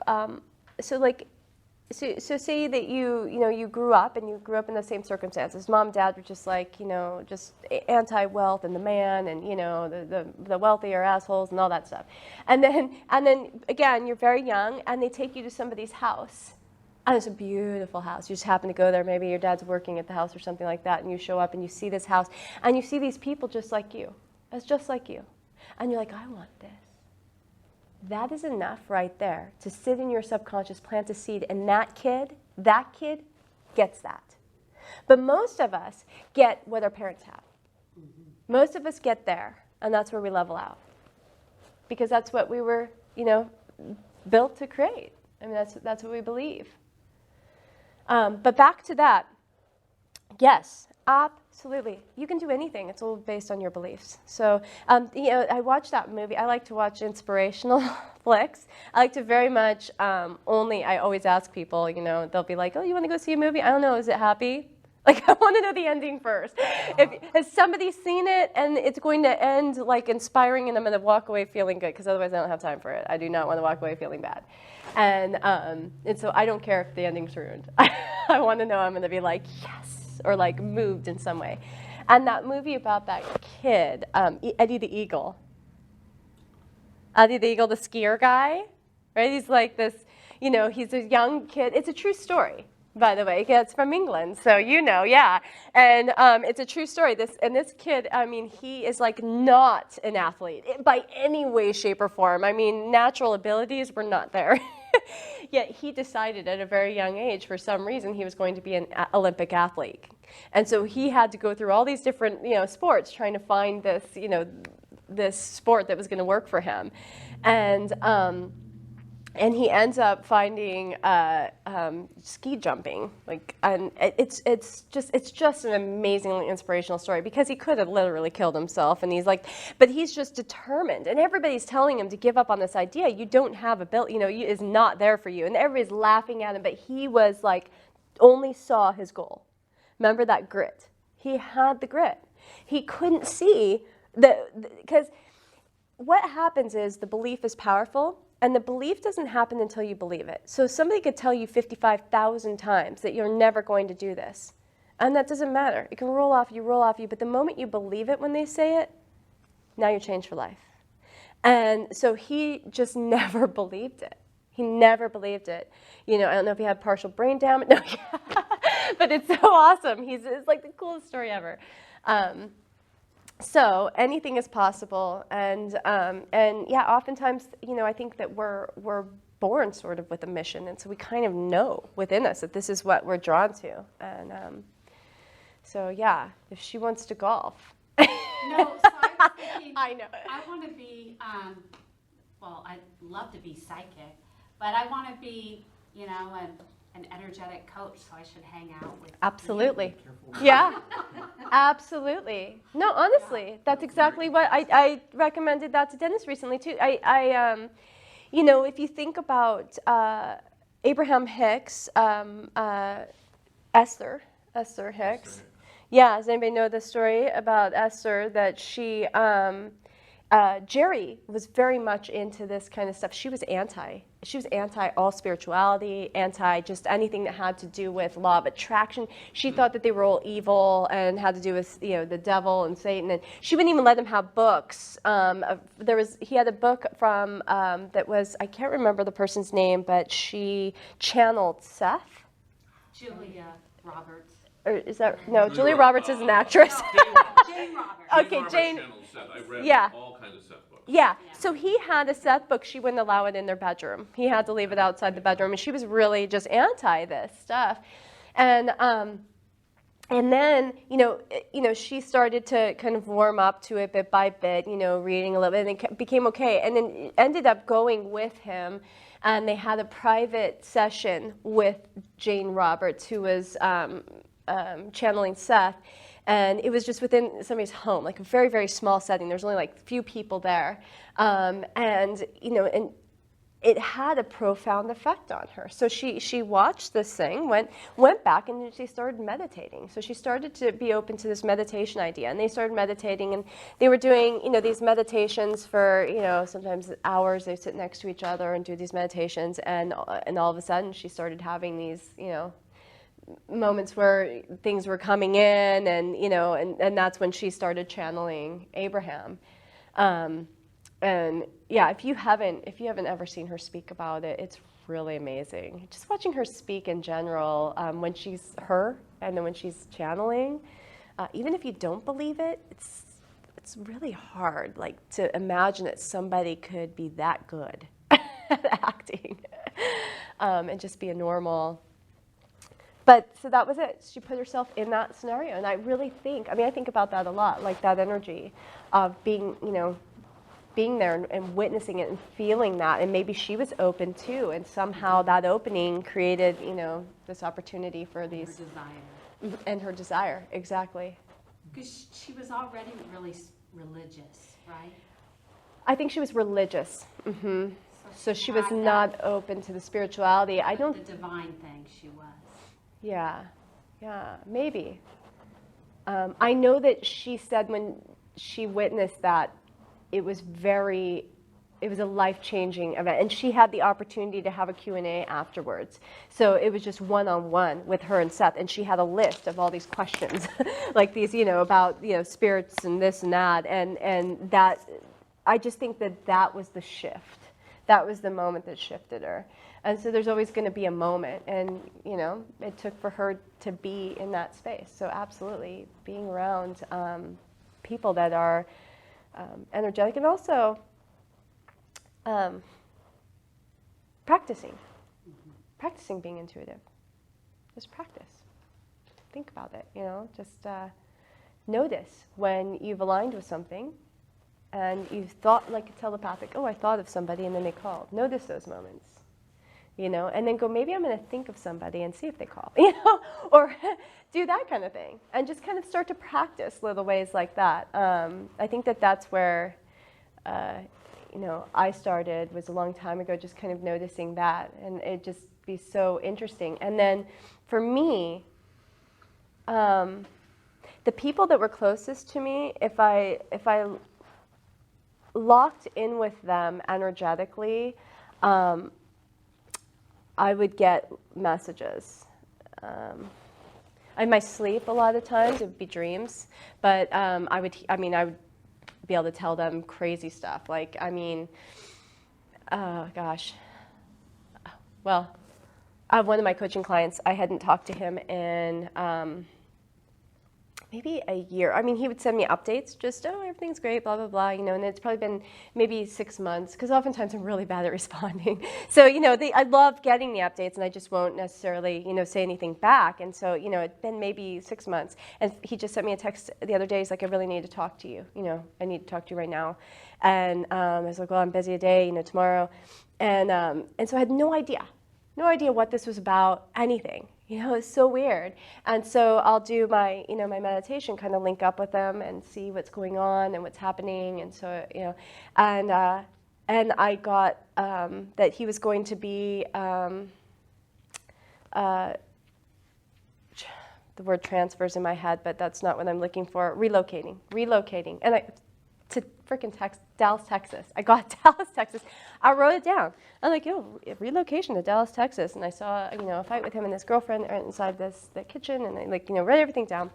So say that you grew up in the same circumstances. Mom and dad were just just anti-wealth, and the man, and the wealthy are assholes and all that stuff. And then again, you're very young, and they take you to somebody's house. And it's a beautiful house. You just happen to go there. Maybe your dad's working at the house or something like that, and you show up and you see this house, and you see these people just like you. It's just like you. And you're like, I want this. That is enough right there to sit in your subconscious, plant a seed, and that kid gets that. But most of us get what our parents have. Mm-hmm. Most of us get there, and that's where we level out. Because that's what we were, built to create. I mean, that's what we believe. But back to that, yes, absolutely. Absolutely. You can do anything. It's all based on your beliefs. So, I watched that movie. I like to watch inspirational flicks. I like to very much I always ask people, they'll be like, oh, you want to go see a movie? I don't know. Is it happy? Like, I want to know the ending first. Has somebody seen it and it's going to end like inspiring and I'm going to walk away feeling good, because otherwise I don't have time for it. I do not want to walk away feeling bad. And so I don't care if the ending's ruined. I want to know I'm going to be like, yes, or like moved in some way. And that movie about that kid, Eddie the Eagle, the skier guy, right? He's like this, he's a young kid. It's a true story, by the way. It's from England, so yeah. And it's a true story. This kid, he is like not an athlete by any way, shape, or form. Natural abilities were not there. Yet he decided at a very young age, for some reason, he was going to be an Olympic athlete. And so he had to go through all these different, sports, trying to find this, this sport that was going to work for him. And he ends up finding ski jumping, and it's just an amazingly inspirational story, because he could have literally killed himself, and but he's just determined, and everybody's telling him to give up on this idea. You don't have ability, is not there for you, and everybody's laughing at him, but he was only saw his goal. Remember that grit? He had the grit. He couldn't see because what happens is the belief is powerful. And the belief doesn't happen until you believe it. So somebody could tell you 55,000 times that you're never going to do this. And that doesn't matter. It can roll off you, but the moment you believe it when they say it, now you're changed for life. And so he just never believed it. He never believed it. I don't know if he had partial brain damage. No, but it's so awesome. It's like the coolest story ever. So anything is possible, and yeah, oftentimes, I think that we're born sort of with a mission, and so we kind of know within us that this is what we're drawn to, and so yeah, if she wants to golf. No, so I was thinking, I know. I want to be, well, I'd love to be psychic, but I want to be, an energetic coach, so I should hang out with Absolutely. Yeah, absolutely. No, honestly, that's exactly what I recommended that to Dennis recently too. If you think about Abraham Hicks, Esther Hicks. Yeah, does anybody know the story about Esther, that she, Jerry was very much into this kind of stuff. She was anti all spirituality, anti just anything that had to do with law of attraction. She thought that they were all evil and had to do with the devil and Satan, and she wouldn't even let him have books. He had a book from that was, I can't remember the person's name, but she channeled Seth. Julia Roberts. Or is that no? Julia Roberts is an actress. Jane Roberts. Okay, Jane. I read Yeah. all kinds of Seth books. Yeah, so he had a Seth book. She wouldn't allow it in their bedroom. He had to leave it outside the bedroom, and she was really just anti this stuff. And then she started to kind of warm up to it bit by bit, reading a little bit, and it became okay. And then ended up going with him, and they had a private session with Jane Roberts, who was channeling Seth. And it was just within somebody's home, like a very, very small setting. There's only like a few people there. And it had a profound effect on her. So she watched this thing, went back, and she started meditating. So she started to be open to this meditation idea. And they started meditating, and they were doing, these meditations for, sometimes hours. They sit next to each other and do these meditations. And all of a sudden, she started having these, moments where things were coming in, and that's when she started channeling Abraham. And yeah, if you haven't ever seen her speak about it, it's really amazing. Just watching her speak in general, when she's her, and then when she's channeling, even if you don't believe it, it's really hard, to imagine that somebody could be that good at acting, and just be a normal. But so that was it. She put herself in that scenario, and I really think, I think about that a lot, that energy of being, being there and witnessing it and feeling that, and maybe she was open too, and somehow that opening created, this opportunity for these. Her desire. And her desire, exactly. Because she was already really religious, right? I think she was religious. So she was had not open to the spirituality. I that, don't. the divine thing she was. Yeah, maybe. I know that she said when she witnessed that, it was a life-changing event, and she had the opportunity to have a Q&A afterwards. So it was just one-on-one with her and Seth, and she had a list of all these questions, like these, about, spirits and this and that, and that, I just think that was the shift. That was the moment that shifted her. And so there's always going to be a moment, and, it took for her to be in that space. So absolutely, being around people that are energetic, and also practicing being intuitive. Just practice. Think about it, just notice when you've aligned with something and you've thought like a telepathic, oh, I thought of somebody, and then they called. Notice those moments, and then go, maybe I'm going to think of somebody and see if they call, or do that kind of thing, and just kind of start to practice little ways like that. I think that's where I started, was a long time ago, just kind of noticing that, and it just be so interesting. And then for me, the people that were closest to me, if I locked in with them energetically, I would get messages. In my sleep, a lot of times, it would be dreams, but I would be able to tell them crazy stuff. Like, oh gosh. Well, one of my coaching clients, I hadn't talked to him in maybe a year. He would send me updates, just, oh, everything's great, blah, blah, blah, and it's probably been maybe 6 months, because oftentimes I'm really bad at responding. So, I love getting the updates, and I just won't necessarily, say anything back. And so, it's been maybe 6 months. And he just sent me a text the other day. He's like, I really need to talk to you. I need to talk to you right now. And I was like, well, I'm busy today, tomorrow. And so I had no idea what this was about, anything. It's so weird. And so I'll do my, my meditation, kind of link up with them and see what's going on and what's happening. And so, and I got that he was going to be, the word transfers in my head, but that's not what I'm looking for. Relocating. And to freaking Dallas, Texas. I got Dallas, Texas. I wrote it down. I'm like, relocation to Dallas, Texas. And I saw, a fight with him and his girlfriend inside the kitchen, and I wrote everything down.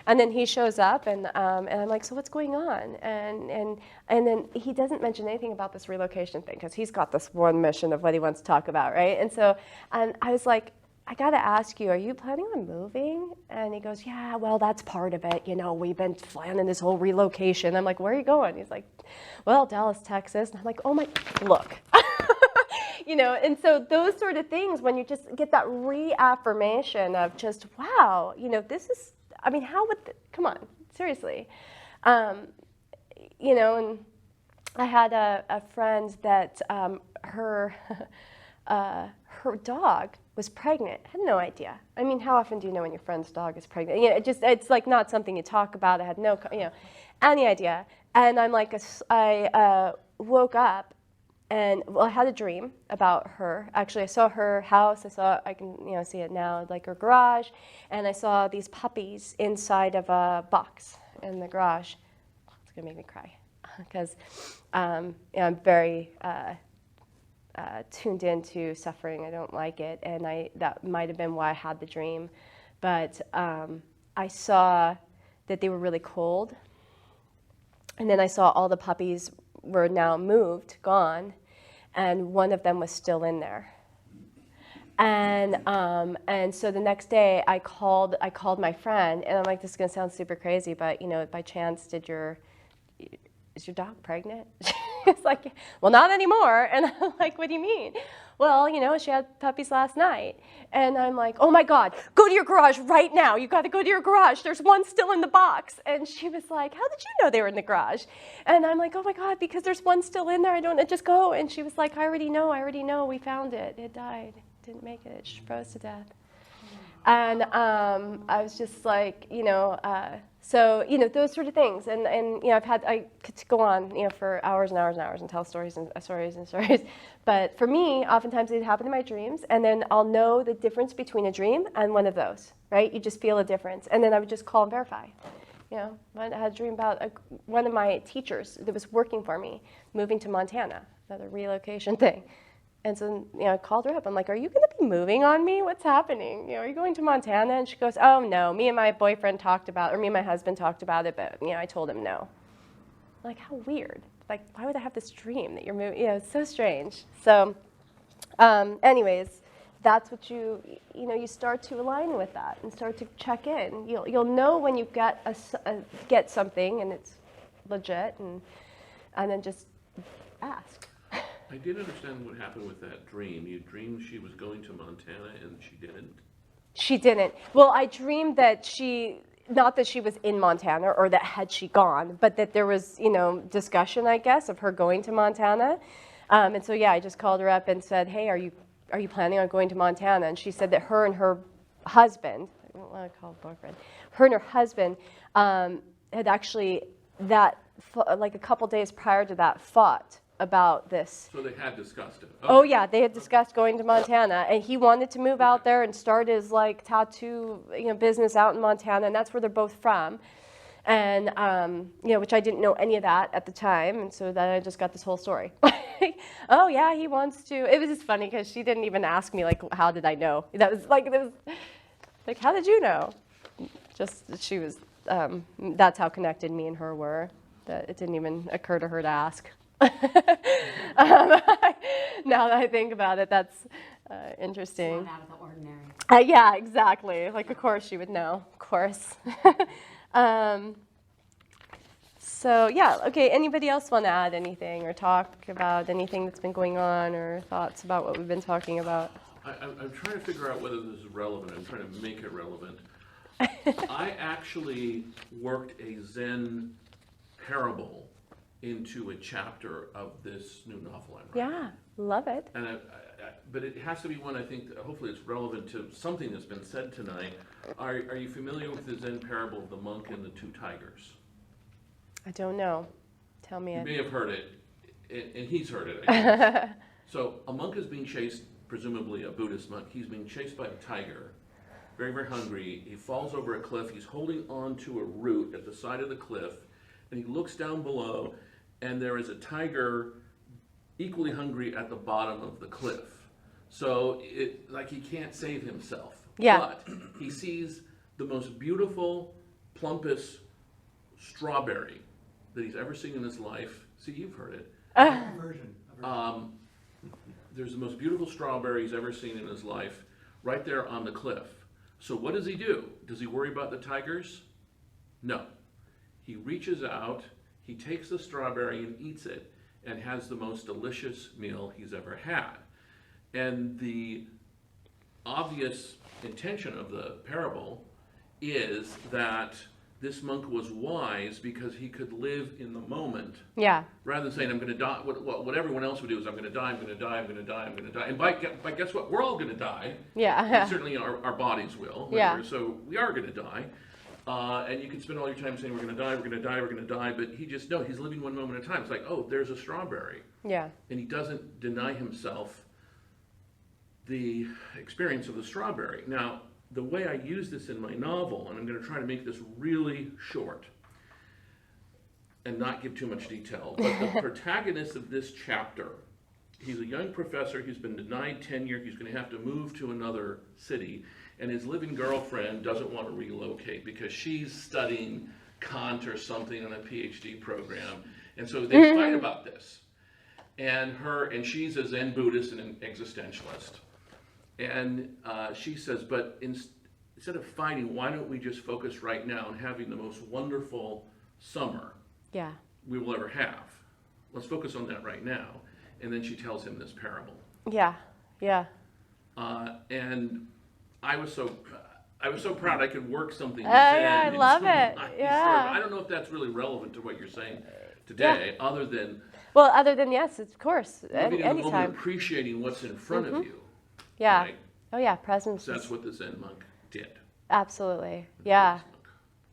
And then he shows up, and I'm like, so what's going on? And then he doesn't mention anything about this relocation thing, because he's got this one mission of what he wants to talk about, right? And so, and I was like, I got to ask you, are you planning on moving? And he goes, yeah, well, that's part of it. We've been planning this whole relocation. I'm like, where are you going? He's like, well, Dallas, Texas. And I'm like, oh my, look. And so those sort of things, when you just get that reaffirmation of just, wow, this is, how would, come on, seriously. And I had a friend that her dog was pregnant. I had no idea. How often do you know when your friend's dog is pregnant? It's like not something you talk about. I had no, any idea. And I'm like, I woke up, and I had a dream about her. Actually, I saw her house. I can see it now, like her garage, and I saw these puppies inside of a box in the garage. It's gonna make me cry, because I'm very tuned into suffering. I don't like it, and that might have been why I had the dream. But I saw that they were really cold, and then I saw all the puppies were now moved, gone, and one of them was still in there. And so the next day I called my friend, and I'm like, this is gonna sound super crazy, but by chance, is your dog pregnant? It's like, well, not anymore. And I'm like, what do you mean? Well, she had puppies last night. And I'm like, oh my God, go to your garage right now. You got to go to your garage. There's one still in the box. And she was like, how did you know they were in the garage? And I'm like, oh my God, because there's one still in there. Just go. And she was like, I already know. We found it. It died. Didn't make it. It just froze to death. And I was just like, so, those sort of things. And I could go on, for hours and hours and hours and tell stories and stories and stories. But for me, oftentimes they'd happen in my dreams, and then I'll know the difference between a dream and one of those, right? You just feel a difference. And then I would just call and verify. I had a dream about one of my teachers that was working for me, moving to Montana, another relocation thing. And so, I called her up. I'm like, are you going to be moving on me? What's happening? Are you going to Montana? And she goes, oh, no. Me and my boyfriend talked about, or me and my husband talked about it, but, I told him no. I'm like, how weird. Like, why would I have this dream that you're moving? It's so strange. So, anyways, that's what you start to align with that and start to check in. You'll know when you get something and it's legit, and then just ask. I did understand what happened with that dream. You dreamed she was going to Montana and she didn't? She didn't. Well, I dreamed that not that she was in Montana or that had she gone, but that there was, discussion, I guess, of her going to Montana. And so, I just called her up and said, hey, are you planning on going to Montana? And she said that her and her husband, I don't want to call it boyfriend, her and her husband had actually, like a couple days prior to that, fought about this. So they had discussed it. Oh yeah, they had discussed going to Montana, and he wanted to move out there and start his tattoo business out in Montana, and that's where they're both from. And which I didn't know any of that at the time, and so then I just got this whole story. Oh yeah, he wants to. It was just funny because she didn't even ask me how did I know? That was like how did you know? Just she was. That's how connected me and her were. That it didn't even occur to her to ask. Now that I think about it, that's interesting. It's not out of the ordinary. Yeah, exactly. Of course she would know. Of course. So yeah, okay. Anybody else want to add anything or talk about anything that's been going on or thoughts about what we've been talking about? I'm trying to figure out whether this is relevant. I'm trying to make it relevant. I actually worked a Zen parable into a chapter of this new novel I'm writing. Yeah, love it. And but it has to be one I think that hopefully it's relevant to something that's been said tonight. Are you familiar with the Zen parable of the monk and the two tigers? I don't know. Tell me You it. may have heard it, and he's heard it, I guess. So a monk is being chased, presumably a Buddhist monk. He's being chased by a tiger, very, very hungry. He falls over a cliff. He's holding on to a root at the side of the cliff, and he looks down below, and there is a tiger equally hungry at the bottom of the cliff. So he can't save himself. Yeah. But he sees the most beautiful, plumpest strawberry that he's ever seen in his life. See, you've heard it. Version. There's the most beautiful strawberry he's ever seen in his life right there on the cliff. So what does he do? Does he worry about the tigers? No. He reaches out, he takes the strawberry and eats it, and has the most delicious meal he's ever had. And the obvious intention of the parable is that this monk was wise because he could live in the moment. Yeah. Rather than saying, I'm going to die, what everyone else would do is, I'm going to die, I'm going to die, I'm going to die, I'm going to die. And by guess what? We're all going to die. Yeah. Certainly our bodies will. Yeah. So we are going to die. And you can spend all your time saying, we're going to die, we're going to die, we're going to die. But he's living one moment at a time. It's like, oh, there's a strawberry. Yeah. And he doesn't deny himself the experience of the strawberry. Now, the way I use this in my novel, and I'm going to try to make this really short and not give too much detail, but the protagonist of this chapter, he's a young professor, he's been denied tenure, he's going to have to move to another city, and his living girlfriend doesn't want to relocate because she's studying Kant or something on a PhD program, and so they fight about this. And she's a Zen Buddhist and an existentialist. And she says, but instead of fighting, why don't we just focus right now on having the most wonderful summer we will ever have? Let's focus on that right now. And then she tells him this parable. Yeah. Yeah. And I was so proud I could work something. Yeah, I love it. Yeah. I don't know if that's really relevant to what you're saying today, other than yes, of course, living in the moment, anytime. appreciating what's in front of you. Yeah. Right? Oh yeah, presence. So that's what the Zen monk did. Absolutely. Yeah.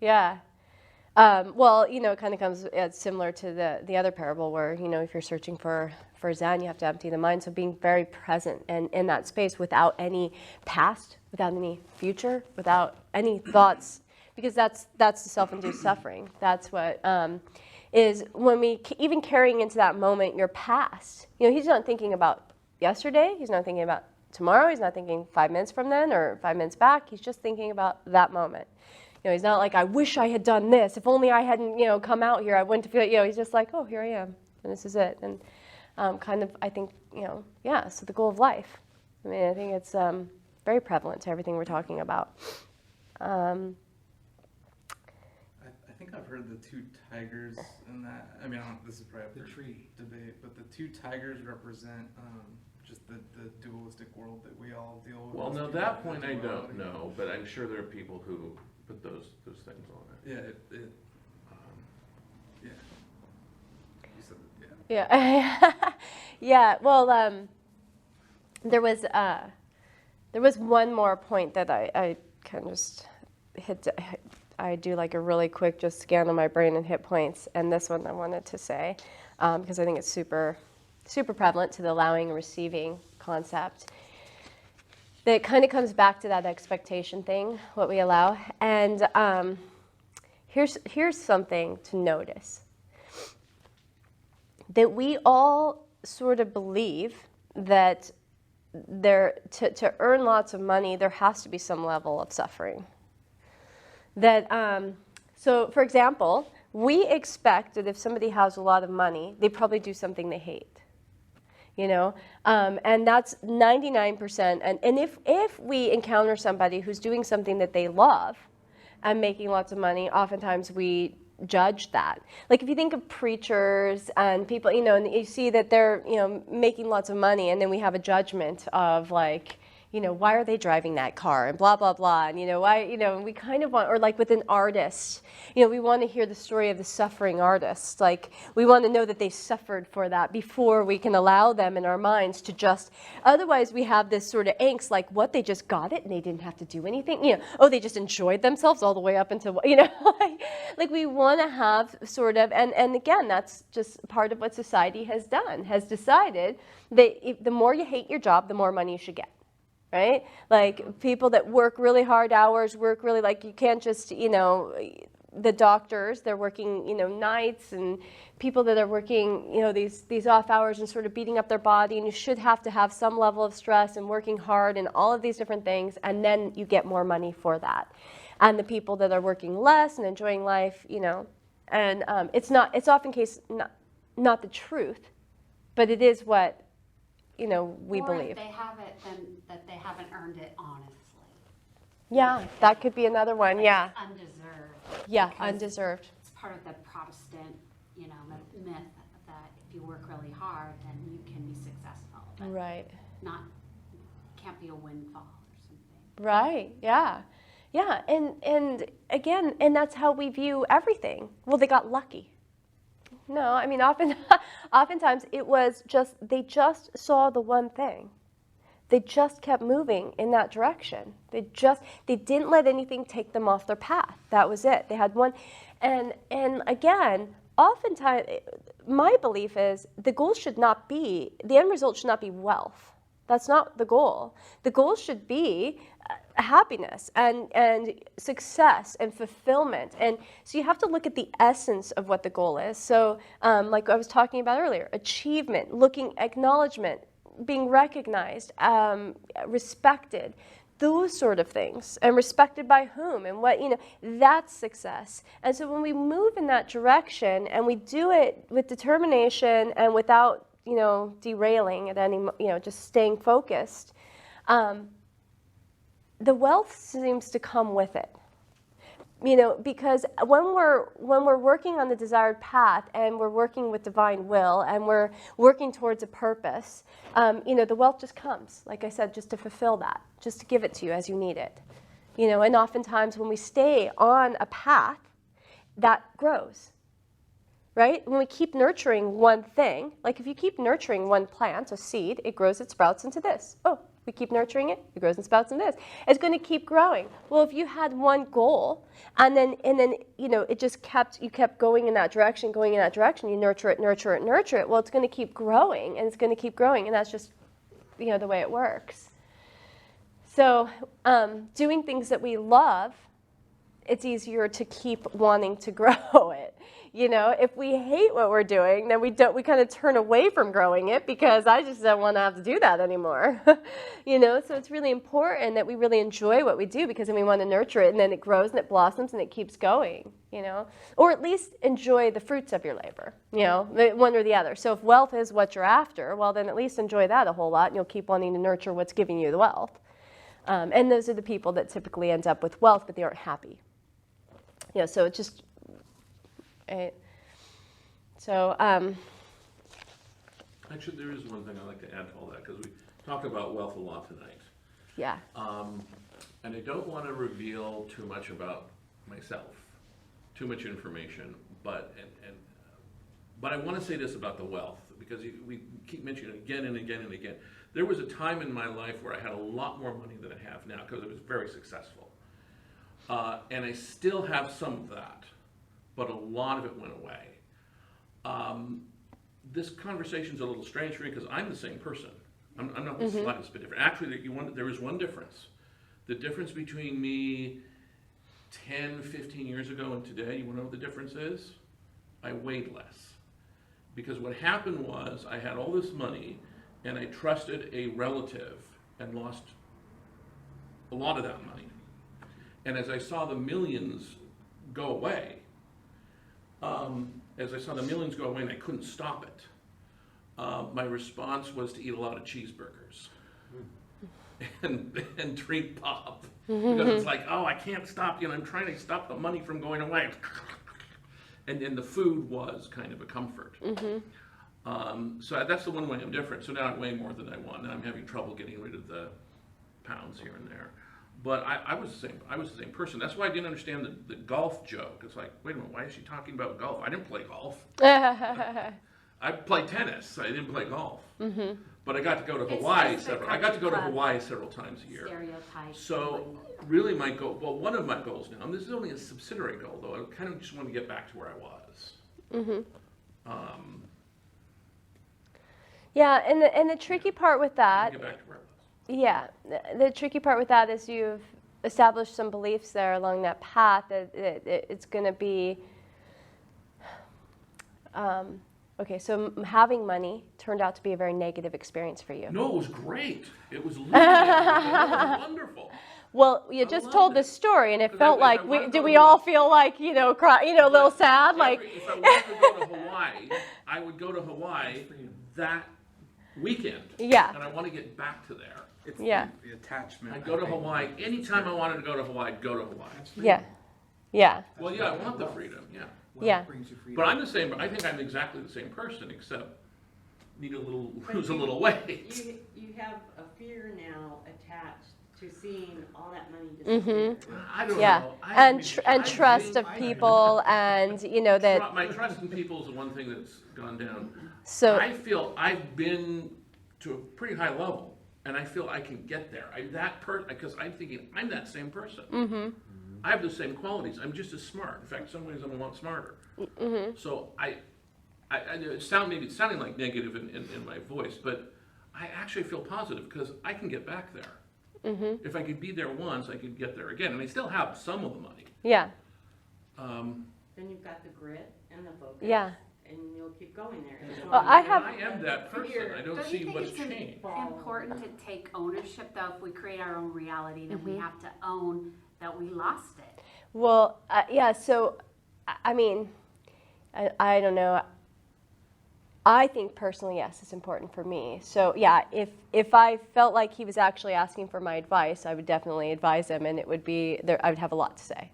Yeah. Well, you know, it kind of comes, it's similar to the other parable where, you know, if you're searching for Zen, you have to empty the mind. So being very present and in that space without any past, without any future, without any thoughts, because that's the self-induced suffering. That's what is when we, even carrying into that moment your past, you know, he's not thinking about yesterday. He's not thinking about tomorrow. He's not thinking 5 minutes from then or 5 minutes back. He's just thinking about that moment. You know, he's not like, I wish I had done this. If only I hadn't, you know, come out here, I wouldn't feel, you know, he's just like, oh, here I am, and this is it. And kind of, I think, you know, yeah, so the goal of life. I mean, I think it's very prevalent to everything we're talking about. I think I've heard the two tigers in that. I mean, this is probably up The for tree. debate, but the two tigers represent just the dualistic world that we all deal with. Well, as no, people that have point I don't duality. know, but I'm sure there are people who put those things on it. Yeah, yeah. You said that, yeah. Yeah, yeah. Well, there was one more point that I kind of just hit. I do like a really quick just scan of my brain and hit points, and this one I wanted to say because I think it's super prevalent to the allowing and receiving concept. That kind of comes back to that expectation thing, what we allow, and here's something to notice. That we all sort of believe that to earn lots of money, there has to be some level of suffering. That, so for example, we expect that if somebody has a lot of money, they probably do something they hate. You know, and that's 99%. And if we encounter somebody who's doing something that they love and making lots of money, oftentimes we judge that. Like if you think of preachers and people, you know, and you see that they're, you know, making lots of money, and then we have a judgment of like, you know, why are they driving that car and blah, blah, blah. And, you know, why, you know, we kind of want, or like with an artist, you know, we want to hear the story of the suffering artist. Like we want to know that they suffered for that before we can allow them in our minds to just, otherwise we have this sort of angst, like what, they just got it and they didn't have to do anything. You know, oh, they just enjoyed themselves all the way up until, you know, like we want to have sort of, and again, that's just part of what society has done, has decided that if, the more you hate your job, the more money you should get. Right? Like people that work really hard hours, work really, like you can't just, you know, the doctors, they're working, you know, nights, and people that are working, you know, these off hours and sort of beating up their body, and you should have to have some level of stress and working hard and all of these different things, and then you get more money for that. And the people that are working less and enjoying life, you know, and it's often case not the truth, but it is what, you know, we or believe. If they have it, then that they haven't earned it honestly. Yeah, that could be another one. Like Yeah. it's undeserved. Yeah, because undeserved. It's part of the Protestant, you know, myth that if you work really hard, then you can be successful. But Right. can't be a windfall or something. Right. Yeah. Yeah. And again, and that's how we view everything. Well, they got lucky. No, I mean, oftentimes it was just, they just saw the one thing. They just kept moving in that direction. They didn't let anything take them off their path. That was it. They had one. And again, oftentimes, my belief is the goal should not be, the end result should not be wealth. That's not the goal. The goal should be happiness and success and fulfillment. And so you have to look at the essence of what the goal is. So like I was talking about earlier, achievement, acknowledgement, being recognized, respected, those sort of things, and respected by whom and what, you know, that's success. And so when we move in that direction and we do it with determination and without, you know, derailing at any, you know, just staying focused, the wealth seems to come with it. You know, because when we're working on the desired path and we're working with divine will and we're working towards a purpose, you know, the wealth just comes, like I said, just to fulfill that, just to give it to you as you need it. You know, and oftentimes when we stay on a path, that grows. right? When we keep nurturing one thing, like if you keep nurturing one plant, a seed, it grows, it sprouts into this. Oh, we keep nurturing it, it grows and sprouts into this. It's going to keep growing. Well, if you had one goal and then you know, it just you kept going in that direction, you nurture it, well, it's going to keep growing and it's going to keep growing, and that's just, you know, the way it works. So doing things that we love, it's easier to keep wanting to grow it. You know, if we hate what we're doing, then we kind of turn away from growing it because I just don't want to have to do that anymore. You know, so it's really important that we really enjoy what we do, because then we want to nurture it, and then it grows and it blossoms and it keeps going, you know, or at least enjoy the fruits of your labor, you know, one or the other. So if wealth is what you're after, well, then at least enjoy that a whole lot, and you'll keep wanting to nurture what's giving you the wealth. And those are the people that typically end up with wealth, but they aren't happy. You know, so it's just, so, Actually, there is one thing I'd like to add to all that, because we talk about wealth a lot tonight. yeah. And I don't want to reveal too much about myself, too much information, but I want to say this about the wealth, because we keep mentioning it again and again and again. There was a time in my life where I had a lot more money than I have now, because I was very successful. And I still have some of that, but a lot of it went away. This conversation's a little strange for me, because I'm the same person. I'm not the slightest bit different. Actually, there is one difference. The difference between me 10, 15 years ago and today, you want to know what the difference is? I weighed less. Because what happened was, I had all this money, and I trusted a relative and lost a lot of that money. And as I saw the millions go away, and I couldn't stop it, my response was to eat a lot of cheeseburgers and drink pop. Because it's like, oh, I can't stop, you know, I'm trying to stop the money from going away. And the food was kind of a comfort. So that's the one way I'm different. So now I weigh more than I want, and I'm having trouble getting rid of the pounds here and there. But I was the same person. That's why I didn't understand the golf joke. It's like, wait a minute, why is she talking about golf? I didn't play golf. I played tennis. I didn't play golf. But I got to go to Hawaii several times a year. Stereotype. So really my goal, well, one of my goals now, and this is only a subsidiary goal, though, I kind of just want to get back to where I was. Yeah, and the tricky part with that, Get back to where I was. yeah, the tricky part with that is you've established some beliefs there along that path that it's going to be, okay, so having money turned out to be a very negative experience for you. No, it was great. It was wonderful. Well, you just told the story, and it felt like, we all feel like, you know, a little sad? Like, if I wanted to go to Hawaii, I would go to Hawaii that weekend. Yeah. And I want to get back to there. It's Yeah. the attachment. I'd go to Hawaii. Anytime I wanted to go to Hawaii, I'd go to Hawaii. yeah, yeah, Well, yeah, I want the freedom, yeah. Yeah. Brings you freedom. But I'm the same, I think I'm exactly the same person, except lose a little weight. You have a fear now attached to seeing all that money disappear. I don't yeah, know. and trust of people, and you know that. My trust in people is the one thing that's gone down. So I feel I've been to a pretty high level, and I feel I can get there. Because I'm thinking I'm that same person. I have the same qualities. I'm just as smart. In fact, in some ways I'm a lot smarter. So it's sounding like negative in my voice, but I actually feel positive because I can get back there. If I could be there once, I could get there again, and I still have some of the money. yeah, Then you've got the grit and the focus. yeah. And you'll keep going there. Well, I And have. I am that person. I don't Don't see you think what's it's changed. important to take ownership, though? If we create our own reality, then we have to own that we lost it. Well, yeah. So, I mean, I don't know. I think personally, yes, it's important for me. So yeah, if I felt like he was actually asking for my advice, I would definitely advise him, and it would be there. I would have a lot to say.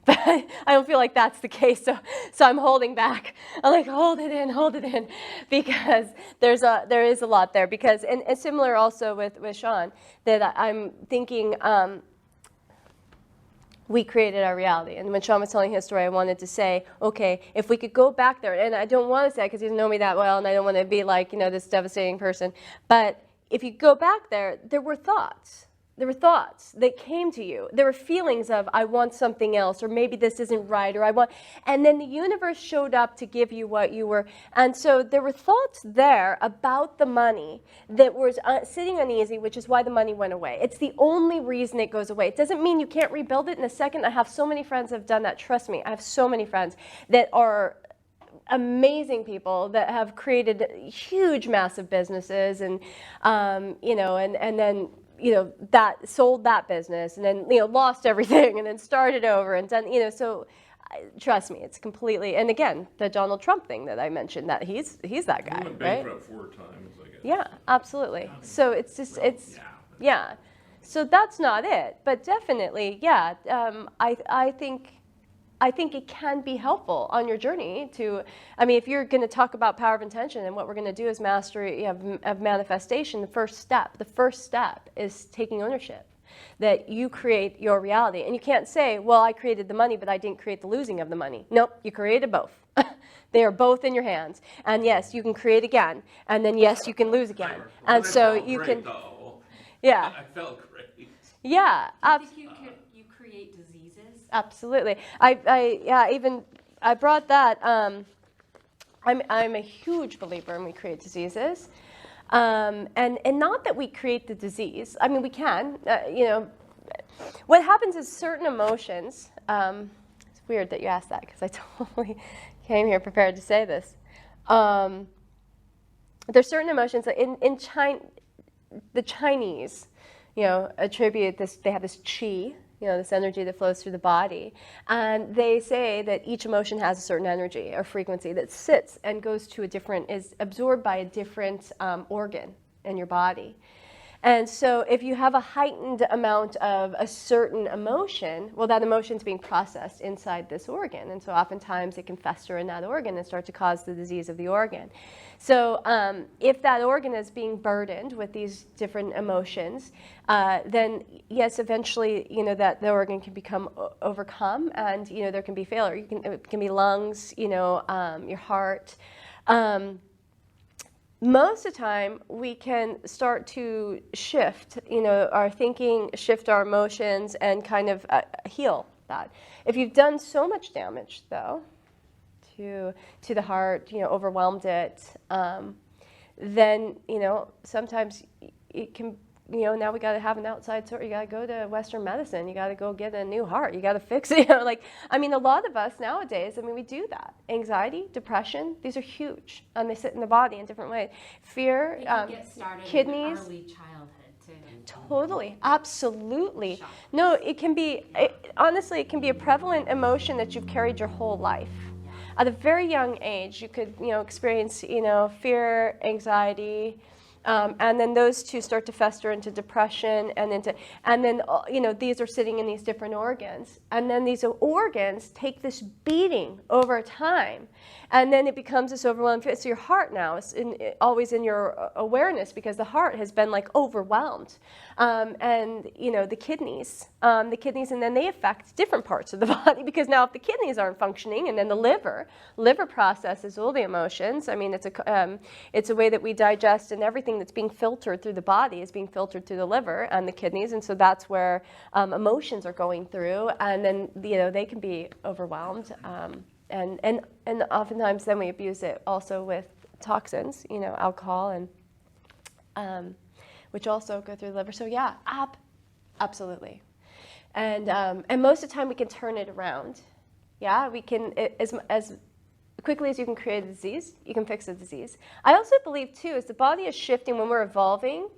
But I don't feel like that's the case, so I'm holding back. I'm like, hold it in, because there is a lot there. Because and similar also with Sean, that I'm thinking, we created our reality. And when Sean was telling his story, I wanted to say, okay, if we could go back there, and I don't want to say it because he doesn't know me that well, and I don't want to be like, this devastating person, but if you go back there, there were thoughts. There were thoughts that came to you. There were feelings of, I want something else, or maybe this isn't right, or I want, and then the universe showed up to give you what you were. And so there were thoughts there about the money that was sitting uneasy, which is why the money went away. It's the only reason it goes away. It doesn't mean you can't rebuild it in a second. I have so many friends that have done that. Trust me, I have so many friends that are amazing people that have created huge, massive businesses, and and then that sold that business, and then lost everything, and then started over and done. So trust me, it's completely. And again, the Donald Trump thing that I mentioned, that he's that guy, He went right? bankrupt 4 times, I guess. Yeah, absolutely. So it's just Well, yeah. So that's not it, but definitely, yeah. I think it can be helpful on your journey to, if you're going to talk about power of intention, and what we're going to do is mastery of manifestation, the first step is taking ownership, that you create your reality. And you can't say, well, I created the money, but I didn't create the losing of the money. Nope, you created both. They are both in your hands. And yes, you can create again. And then yes, you can lose again. And so you can, yeah. I felt great. Yeah, I think you create diseases. absolutely. I brought that. I'm a huge believer in we create diseases, and not that we create the disease. We can. What happens is certain emotions. It's weird that you asked that because I totally came here prepared to say this. There's certain emotions that in China, the Chinese, attribute this. They have this qi. This energy that flows through the body. And they say that each emotion has a certain energy or frequency that sits and goes to is absorbed by a different organ in your body. And so if you have a heightened amount of a certain emotion, well, that emotion's being processed inside this organ. And so oftentimes it can fester in that organ and start to cause the disease of the organ. So if that organ is being burdened with these different emotions, then yes, eventually, that the organ can become overcome, and, there can be failure. It can be lungs, your heart. Most of the time, we can start to shift, our thinking, shift our emotions, and kind of heal that. If you've done so much damage, though, to the heart, overwhelmed it, then, sometimes it can, now we got to have an outside source. You got to go to Western medicine. You got to go get a new heart. You got to fix it. A lot of us nowadays, we do that. Anxiety, depression, these are huge. And they sit in the body in different ways. Fear, It can get started kidneys. in early childhood, too. Totally, absolutely. Shock. No, honestly, it can be a prevalent emotion that you've carried your whole life. At a very young age, you could, experience, fear, anxiety, and then those two start to fester into depression, and then these are sitting in these different organs, and then these organs take this beating over time, and then it becomes this overwhelming fear. So your heart now is always in your awareness, because the heart has been overwhelmed, and the kidneys, and then they affect different parts of the body, because now if the kidneys aren't functioning, and then the liver processes all the emotions. It's a way that we digest, and everything that's being filtered through the body is being filtered through the liver and the kidneys, and so that's where emotions are going through, and then they can be overwhelmed, and oftentimes then we abuse it also with toxins, alcohol, and which also go through the liver. So yeah, absolutely, and most of the time we can turn it around. Yeah, we can, as quickly as you can create a disease, you can fix a disease. I also believe, too, as the body is shifting when we're evolving,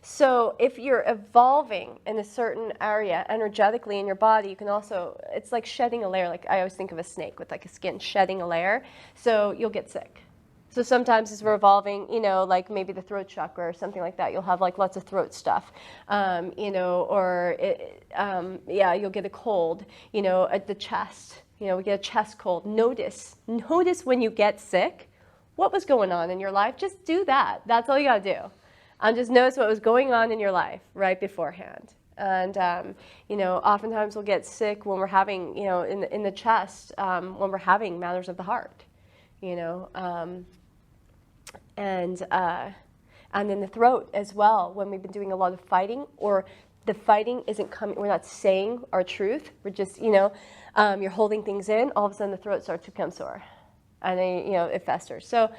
so if you're evolving in a certain area energetically in your body, you can also, it's like shedding a layer. Like I always think of a snake with a skin shedding a layer, so you'll get sick. So sometimes as we're evolving, like maybe the throat chakra or something like that, you'll have lots of throat stuff, or you'll get a cold, at the chest. We get a chest cold. Notice when you get sick, what was going on in your life. Just do that. That's all you got to do. And just notice what was going on in your life right beforehand. And, oftentimes we'll get sick when we're having, in the chest, when we're having matters of the heart, and in the throat as well, when we've been doing a lot of fighting, or the fighting isn't coming, we're not saying our truth, we're just, you're holding things in, all of a sudden the throat starts to become sore, and then, it festers. So,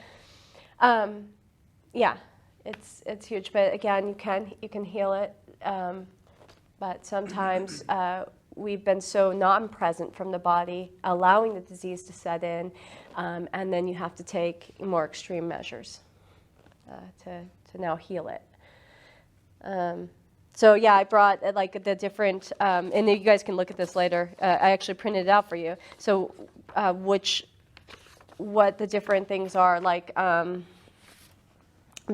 yeah, it's huge, but again, you can heal it, but sometimes we've been so non-present from the body, allowing the disease to set in, and then you have to take more extreme measures to now heal it. So yeah, I brought like the different, and you guys can look at this later. I actually printed it out for you. So what the different things are, like the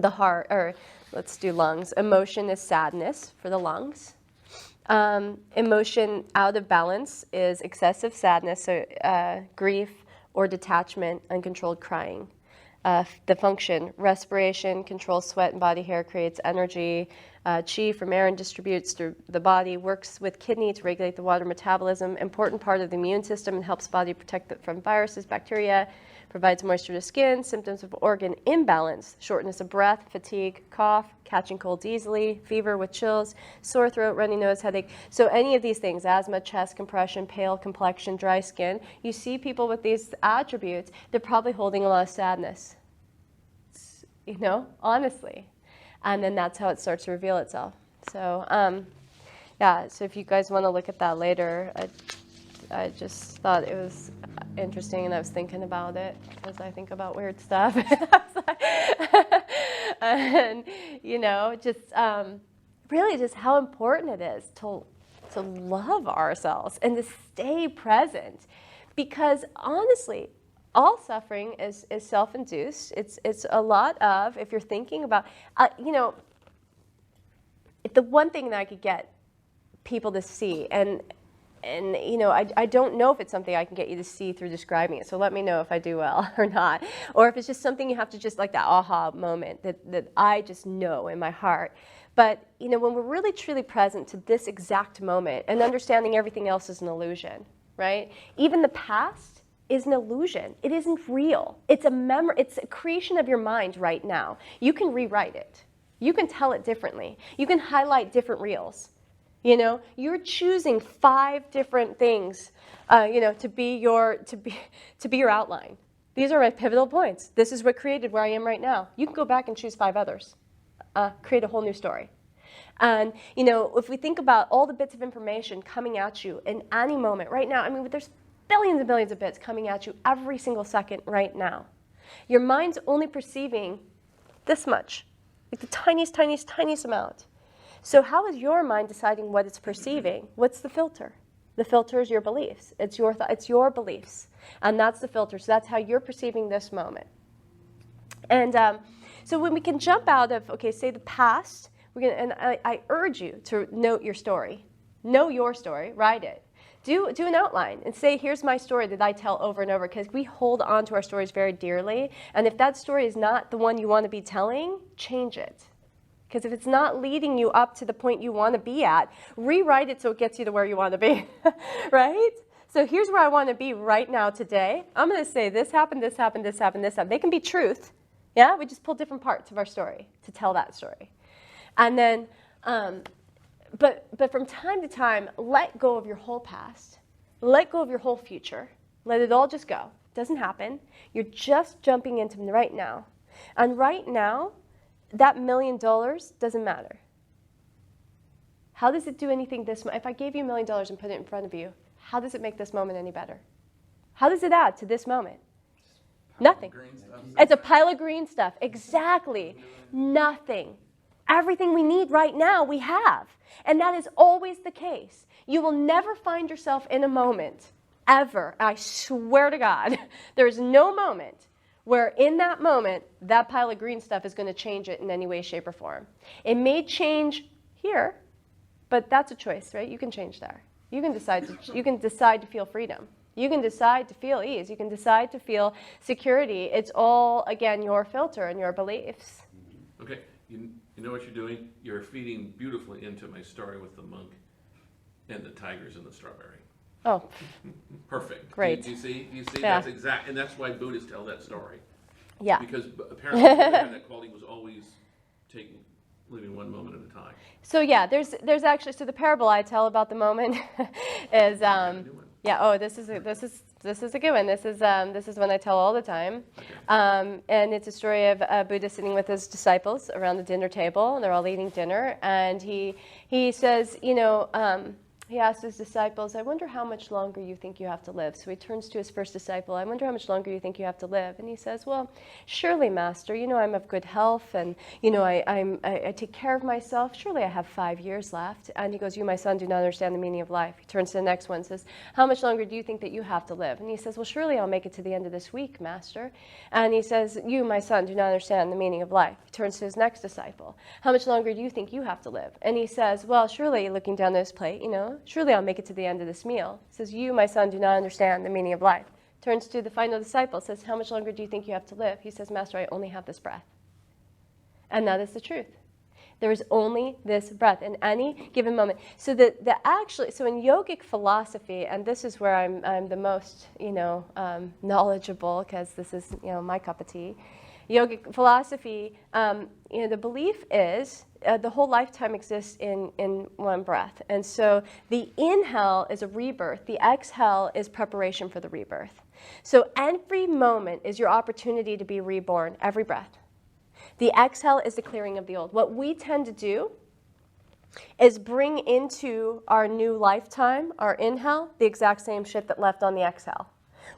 heart, or let's do lungs. Emotion is sadness for the lungs. Emotion out of balance is excessive sadness, so grief or detachment, uncontrolled crying. The function, respiration, controls sweat and body hair, creates energy. Qi from air and distributes through the body, works with kidney to regulate the water metabolism, important part of the immune system and helps body protect it from viruses, bacteria, provides moisture to skin. Symptoms of organ imbalance, shortness of breath, fatigue, cough, catching colds easily, fever with chills, sore throat, runny nose, headache. So any of these things, asthma, chest compression, pale complexion, dry skin, you see people with these attributes, they're probably holding a lot of sadness, honestly. And then that's how it starts to reveal itself. So, yeah, so if you guys want to look at that later, I just thought it was interesting, and I was thinking about it as I think about weird stuff. And, just really just how important it is to love ourselves and to stay present. Because honestly, all suffering is self-induced. It's a lot of, if you're thinking about, the one thing that I could get people to see, and I don't know if it's something I can get you to see through describing it, so let me know if I do well or not, or if it's just something you have to just, like that aha moment that I just know in my heart. But, when we're really truly present to this exact moment and understanding everything else is an illusion, right? Even the past is an illusion. It isn't real. It's it's a creation of your mind right now. You can rewrite it. You can tell it differently. You can highlight different reels. You're choosing 5 different things, to be your outline. These are my pivotal points. This is what created where I am right now. You can go back and choose 5 others, create a whole new story. And, if we think about all the bits of information coming at you in any moment right now, there's billions and billions of bits coming at you every single second right now. Your mind's only perceiving this much, like the tiniest, tiniest, tiniest amount. So how is your mind deciding what it's perceiving? What's the filter? The filter is your beliefs. It's your beliefs. And that's the filter. So that's how you're perceiving this moment. And so when we can jump out of, say the past, I urge you to note your story. Know your story. Write it. Do an outline and say, here's my story that I tell over and over, because we hold on to our stories very dearly. And if that story is not the one you want to be telling, change it. Because if it's not leading you up to the point you want to be at, rewrite it so it gets you to where you want to be, right? So here's where I want to be right now today. I'm going to say this happened, this happened, this happened, this happened. They can be truth. Yeah, we just pull different parts of our story to tell that story. And then, but from time to time, let go of your whole past. Let go of your whole future. Let it all just go. It doesn't happen. You're just jumping into right now. And right now, that $1 million doesn't matter. How does it do anything this moment? If I gave you $1 million and put it in front of you, how does it make this moment any better? How does it add to this moment? Nothing. It's a pile of green stuff. Exactly. Nothing. Everything we need right now, we have. And that is always the case. You will never find yourself in a moment, ever. I swear to God, there is no moment where in that moment, that pile of green stuff is going to change it in any way, shape, or form. It may change here, but that's a choice, right? You can change there. You can decide to feel freedom. You can decide to feel ease. You can decide to feel security. It's all, again, your filter and your beliefs. Okay. you know what you're doing? You're feeding beautifully into my story with the monk and the tigers and the strawberry. Oh, Perfect. Great. Do you see? Yeah. That's exact, and that's why Buddhists tell that story. yeah. Because apparently Buddha had that quality, was always living one moment at a time. So yeah, there's actually, so the parable I tell about the moment is New one. yeah. Oh, this is a good one. This is one I tell all the time, Okay. and it's a story of Buddha sitting with his disciples around the dinner table, and they're all eating dinner, and he says, he asks his disciples, I wonder how much longer you think you have to live. So he turns to his first disciple, I wonder how much longer you think you have to live. And he says, well, surely, Master, I'm of good health, and, I take care of myself. Surely I have 5 years left. And he goes, you, my son, do not understand the meaning of life. He turns to the next one and says, how much longer do you think that you have to live? And he says, well, surely I'll make it to the end of this week, Master. And he says, you, my son, do not understand the meaning of life. He turns to his next disciple, how much longer do you think you have to live? And he says, well, surely, looking down his plate, surely I'll make it to the end of this meal. He says, you, my son, do not understand the meaning of life. Turns to the final disciple, says, how much longer do you think you have to live? He says, Master, I only have this breath. And that is the truth. There is only this breath in any given moment. So so in yogic philosophy, and this is where I'm the most, knowledgeable, because this is, my cup of tea. Yogic philosophy, the belief is the whole lifetime exists in one breath. And so the inhale is a rebirth. The exhale is preparation for the rebirth. So every moment is your opportunity to be reborn, every breath. The exhale is the clearing of the old. What we tend to do is bring into our new lifetime, our inhale, the exact same shit that left on the exhale.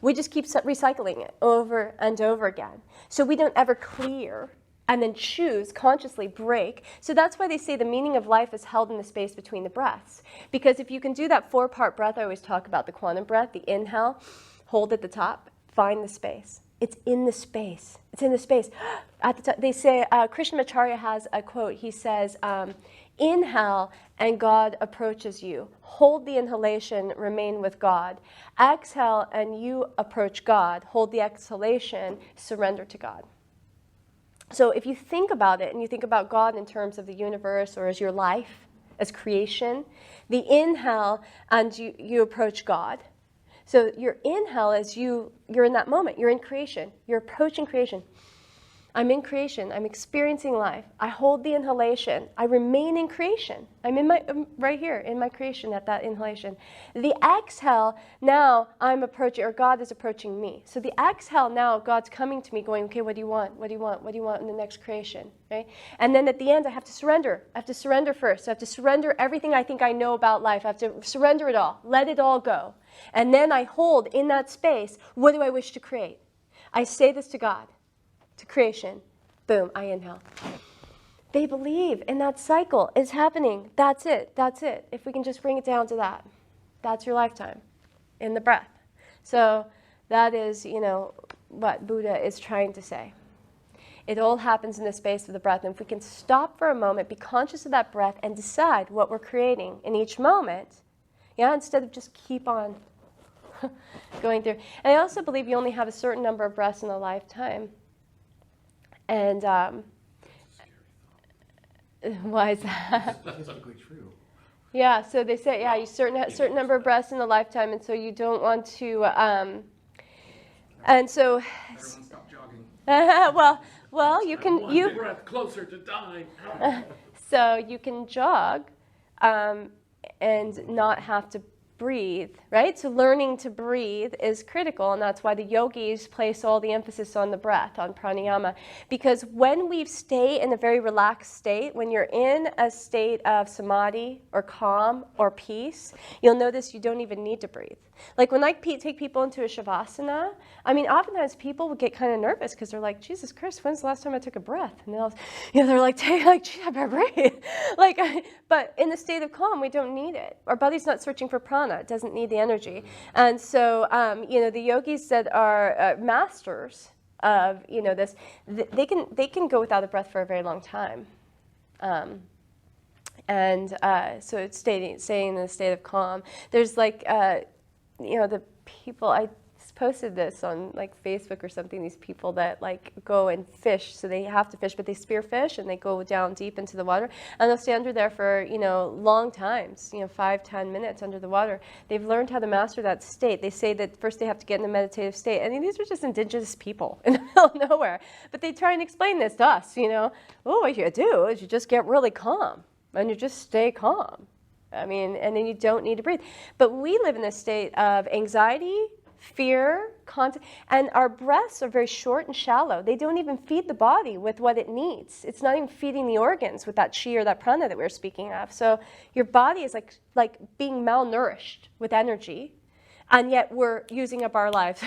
We just keep recycling it over and over again. So we don't ever clear and then choose, consciously break. So that's why they say the meaning of life is held in the space between the breaths. Because if you can do that 4-part breath, I always talk about the quantum breath, the inhale, hold at the top, find the space. It's in the space. It's in the space. At the top, they say, Krishnamacharya has a quote. He says, inhale and God approaches you. Hold the inhalation, remain with God. Exhale and you approach God. Hold the exhalation, surrender to God. So if you think about it and you think about God in terms of the universe or as your life, as creation, the inhale and you approach God. So your inhale is you're in that moment. You're in creation. You're approaching creation. I'm in creation. I'm experiencing life. I hold the inhalation. I remain in creation. I'm right here in my creation at that inhalation. The exhale, now I'm approaching, or God is approaching me. So the exhale, now God's coming to me going, okay, what do you want? What do you want? What do you want in the next creation? Right? And then at the end, I have to surrender. I have to surrender first. I have to surrender everything I think I know about life. I have to surrender it all. Let it all go. And then I hold in that space, what do I wish to create? I say this to God. To creation. Boom, I inhale. They believe in that cycle. It's happening. That's it. That's it. If we can just bring it down to that. That's your lifetime in the breath. So that is, what Buddha is trying to say. It all happens in the space of the breath. And if we can stop for a moment, be conscious of that breath, and decide what we're creating in each moment, instead of just keep on going through. And I also believe you only have a certain number of breaths in a lifetime. And why is that? Statistically true. Yeah, so they say, you certain number of breaths in a lifetime, and so you don't want to, and so. Everyone stop jogging. well, you can One breath closer to dying. So you can jog, and not have to breathe, right? So learning to breathe is critical, and that's why the yogis place all the emphasis on the breath, on pranayama, because when we stay in a very relaxed state, when you're in a state of samadhi or calm or peace, you'll notice you don't even need to breathe. Like when I take people into a shavasana, oftentimes people would get kind of nervous because they're like, Jesus Christ, when's the last time I took a breath? And they're like, gee, I better breathe. But in the state of calm, we don't need it. Our body's not searching for prana. It doesn't need the energy. And so, the yogis that are masters of, this, they can go without a breath for a very long time. So it's staying in a state of calm. There's the people, posted this on like Facebook or something, these people that like go and fish, so they have to fish, but they spearfish and they go down deep into the water and they'll stay under there for, long times, 5-10 minutes under the water. They've learned how to master that state. They say that first they have to get in a meditative state. I mean, these are just indigenous people in the middle of nowhere, but they try and explain this to us, oh, what you do is you just get really calm and you just stay calm. I mean, and then you don't need to breathe. But we live in a state of anxiety, fear, and our breaths are very short and shallow. They don't even feed the body with what it needs. It's not even feeding the organs with that chi or that prana that we were speaking of. So your body is like being malnourished with energy, and yet we're using up our lives,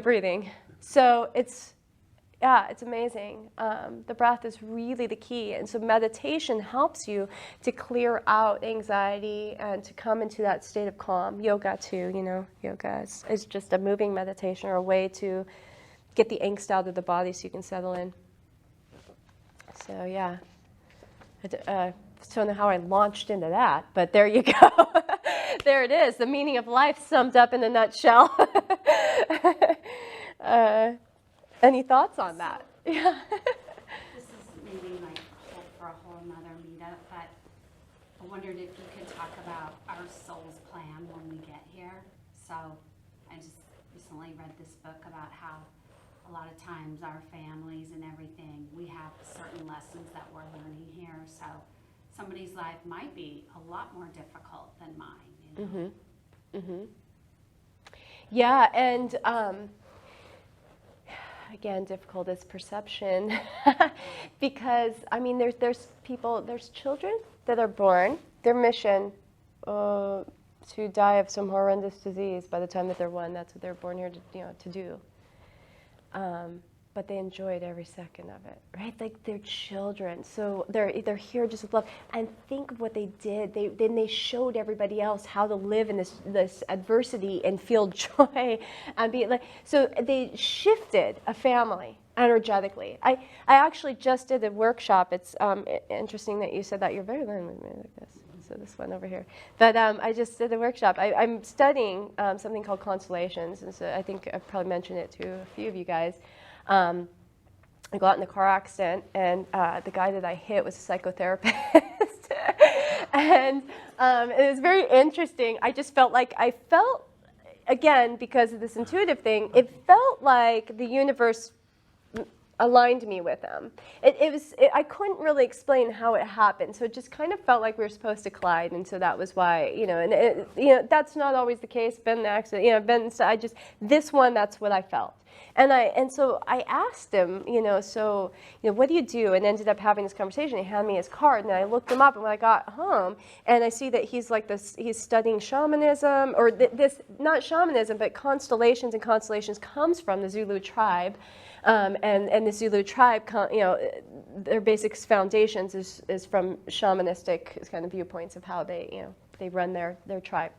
breathing. So it's amazing. The breath is really the key. And so meditation helps you to clear out anxiety and to come into that state of calm. Yoga too, yoga is just a moving meditation or a way to get the angst out of the body so you can settle in. So yeah, I don't know how I launched into that, but there you go. There it is, the meaning of life summed up in a nutshell. Any thoughts on that? Yeah. This is maybe like for a whole nother meetup, but I wondered if you could talk about our soul's plan when we get here. So I just recently read this book about how a lot of times our families and everything, we have certain lessons that we're learning here. So somebody's life might be a lot more difficult than mine. Yeah, and again, difficult is perception because there's children that are born, their mission to die of some horrendous disease by the time that they're one. That's what they're born here to do. But they enjoyed every second of it, right? Like they're children, so they're here just with love. And think of what they did. They showed everybody else how to live in this adversity and feel joy, and be like. So they shifted a family energetically. I actually just did a workshop. It's interesting that you said that. You're very learned with me like this. So this one over here. But I just did a workshop. I'm studying something called constellations, and so I think I've probably mentioned it to a few of you guys. I got in a car accident, and the guy that I hit was a psychotherapist. And it was very interesting. I just felt again, because of this intuitive thing, it felt like the universe aligned me with them. I couldn't really explain how it happened, so it just kind of felt like we were supposed to collide, and so that was why, and that's not always the case. Been an accident, this one, that's what I felt. And so I asked him, what do you do? And ended up having this conversation. He handed me his card, and I looked him up, and when I got home, and I see that he's studying shamanism, or not shamanism, but constellations, and constellations comes from the Zulu tribe. And the Zulu tribe, their basic foundations is from shamanistic kind of viewpoints of how they run their tribe.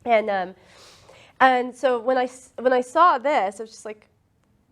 And so when I saw this, I was just like,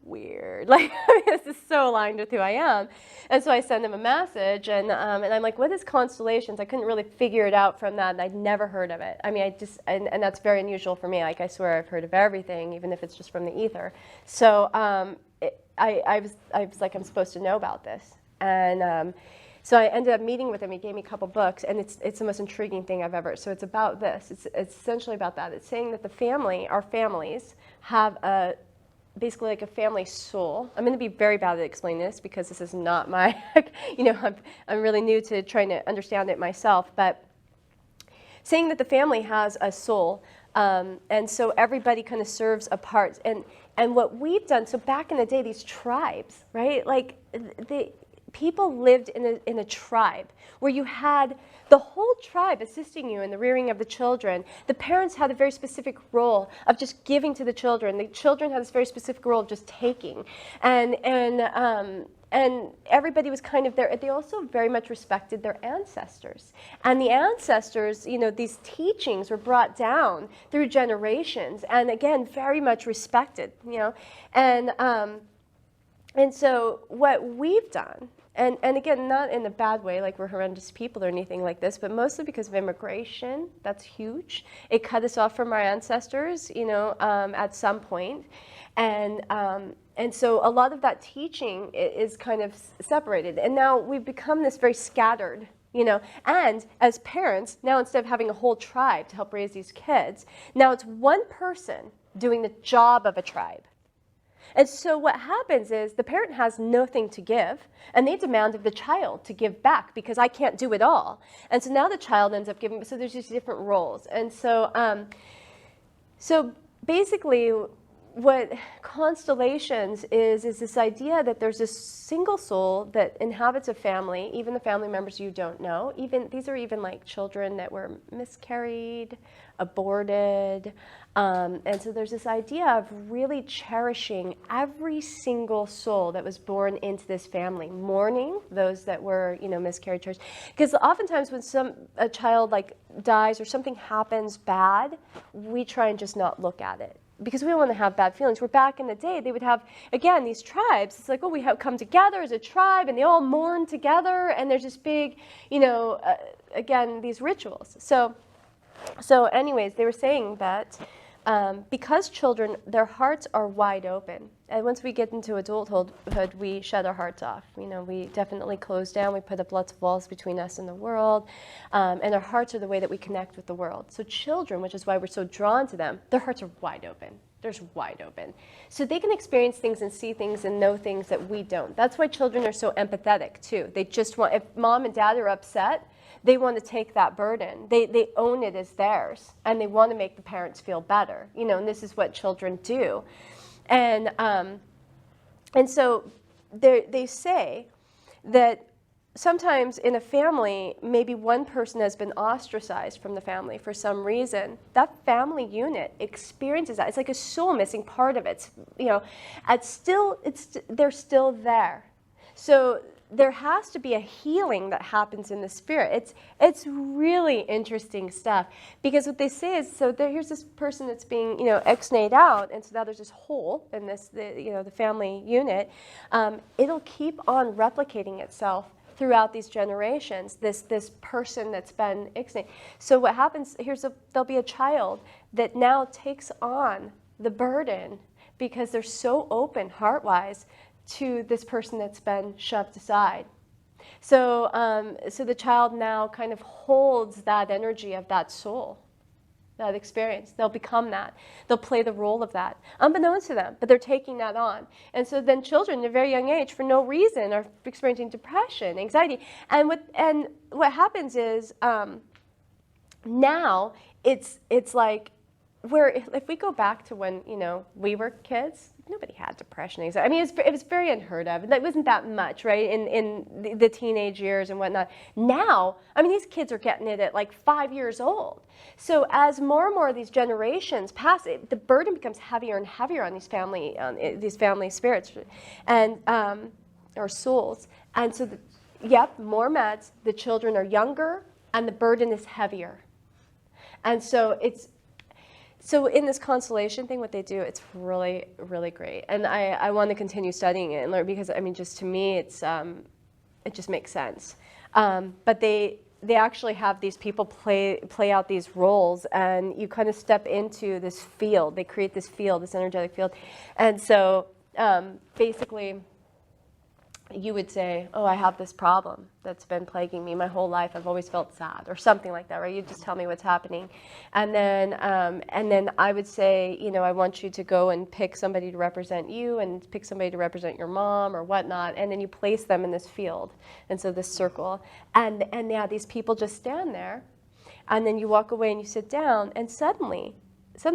weird. This is so aligned with who I am. And so I sent him a message, and I'm like, what is constellations? I couldn't really figure it out from that, and I'd never heard of it. And that's very unusual for me. Like, I swear I've heard of everything, even if it's just from the ether. So I was like, I'm supposed to know about this. And so I ended up meeting with him. He gave me a couple books, and it's the most intriguing thing I've ever. So it's about this. It's essentially about that. It's saying that our families have basically like a family soul. I'm going to be very bad at explaining this because this is not my, I'm really new to trying to understand it myself. But saying that the family has a soul, and so everybody kind of serves a part. And what we've done, so back in the day, these tribes, right? Like people lived in a tribe where you had the whole tribe assisting you in the rearing of the children. The parents had a very specific role of just giving to the children. The children had this very specific role of just taking. And everybody was kind of there. They also very much respected their ancestors. And the ancestors, these teachings were brought down through generations, and again, very much respected, And so what we've done, and again, not in a bad way, like we're horrendous people or anything like this, but mostly because of immigration. That's huge. It cut us off from our ancestors, at some point. And so a lot of that teaching is kind of separated. And now we've become this very scattered, and as parents, now instead of having a whole tribe to help raise these kids, now it's one person doing the job of a tribe. And so what happens is the parent has nothing to give, and they demand of the child to give back because I can't do it all. And so now the child ends up giving, so there's just different roles. And so, so basically what constellations is this idea that there's this single soul that inhabits a family, even the family members you don't know. These are even like children that were miscarried, aborted. And so there's this idea of really cherishing every single soul that was born into this family, mourning those that were, miscarried, cherished. Because oftentimes when a child like dies or something happens bad, we try and just not look at it, because we don't want to have bad feelings. Where back in the day, they would have, again, these tribes. It's like, we have come together as a tribe, and they all mourn together, and there's this big, again, these rituals. So anyways, they were saying that because children, their hearts are wide open. And once we get into adulthood, we shut our hearts off. We definitely close down. We put up lots of walls between us and the world. And our hearts are the way that we connect with the world. So children, which is why we're so drawn to them, their hearts are wide open. They're just wide open. So they can experience things and see things and know things that we don't. That's why children are so empathetic, too. They just want, if mom and dad are upset, they want to take that burden. They own it as theirs, and they want to make the parents feel better. And this is what children do. And so they say that sometimes in a family, maybe one person has been ostracized from the family for some reason. That family unit experiences that. It's like a soul missing part of it. They're still there. So there has to be a healing that happens in the spirit. It's really interesting stuff, because what they say is, so here's this person that's being ex-nayed out, and so now there's this hole in the family unit. It'll keep on replicating itself throughout these generations. This person that's been ex-nayed. So what happens? There'll be a child that now takes on the burden because they're so open heart-wise to this person that's been shoved aside. So the child now kind of holds that energy of that soul, that experience. They'll become that. They'll play the role of that, unbeknownst to them, but they're taking that on. And so then children at a very young age, for no reason, are experiencing depression, anxiety. And what happens is now it's like, if we go back to when we were kids, nobody had depression, anxiety. I mean, it was very unheard of. It wasn't that much, right, in the teenage years and whatnot. Now, I mean, these kids are getting it at like 5 years old. So as more and more of these generations pass, the burden becomes heavier and heavier on these family spirits and or souls. And so, more meds. The children are younger, and the burden is heavier. And so So in this constellation thing, what they do, it's really, really great. And I want to continue studying it and learn, because, I mean, just to me, it just makes sense. But they actually have these people play out these roles, and you kind of step into this field. They create this field, this energetic field. And so basically, you would say, I have this problem that's been plaguing me my whole life. I've always felt sad, or something like that, right? You just tell me what's happening. And then I would say, I want you to go and pick somebody to represent you, and pick somebody to represent your mom or whatnot. And then you place them in this field. And so this circle. And these people just stand there. And then you walk away and you sit down, and suddenly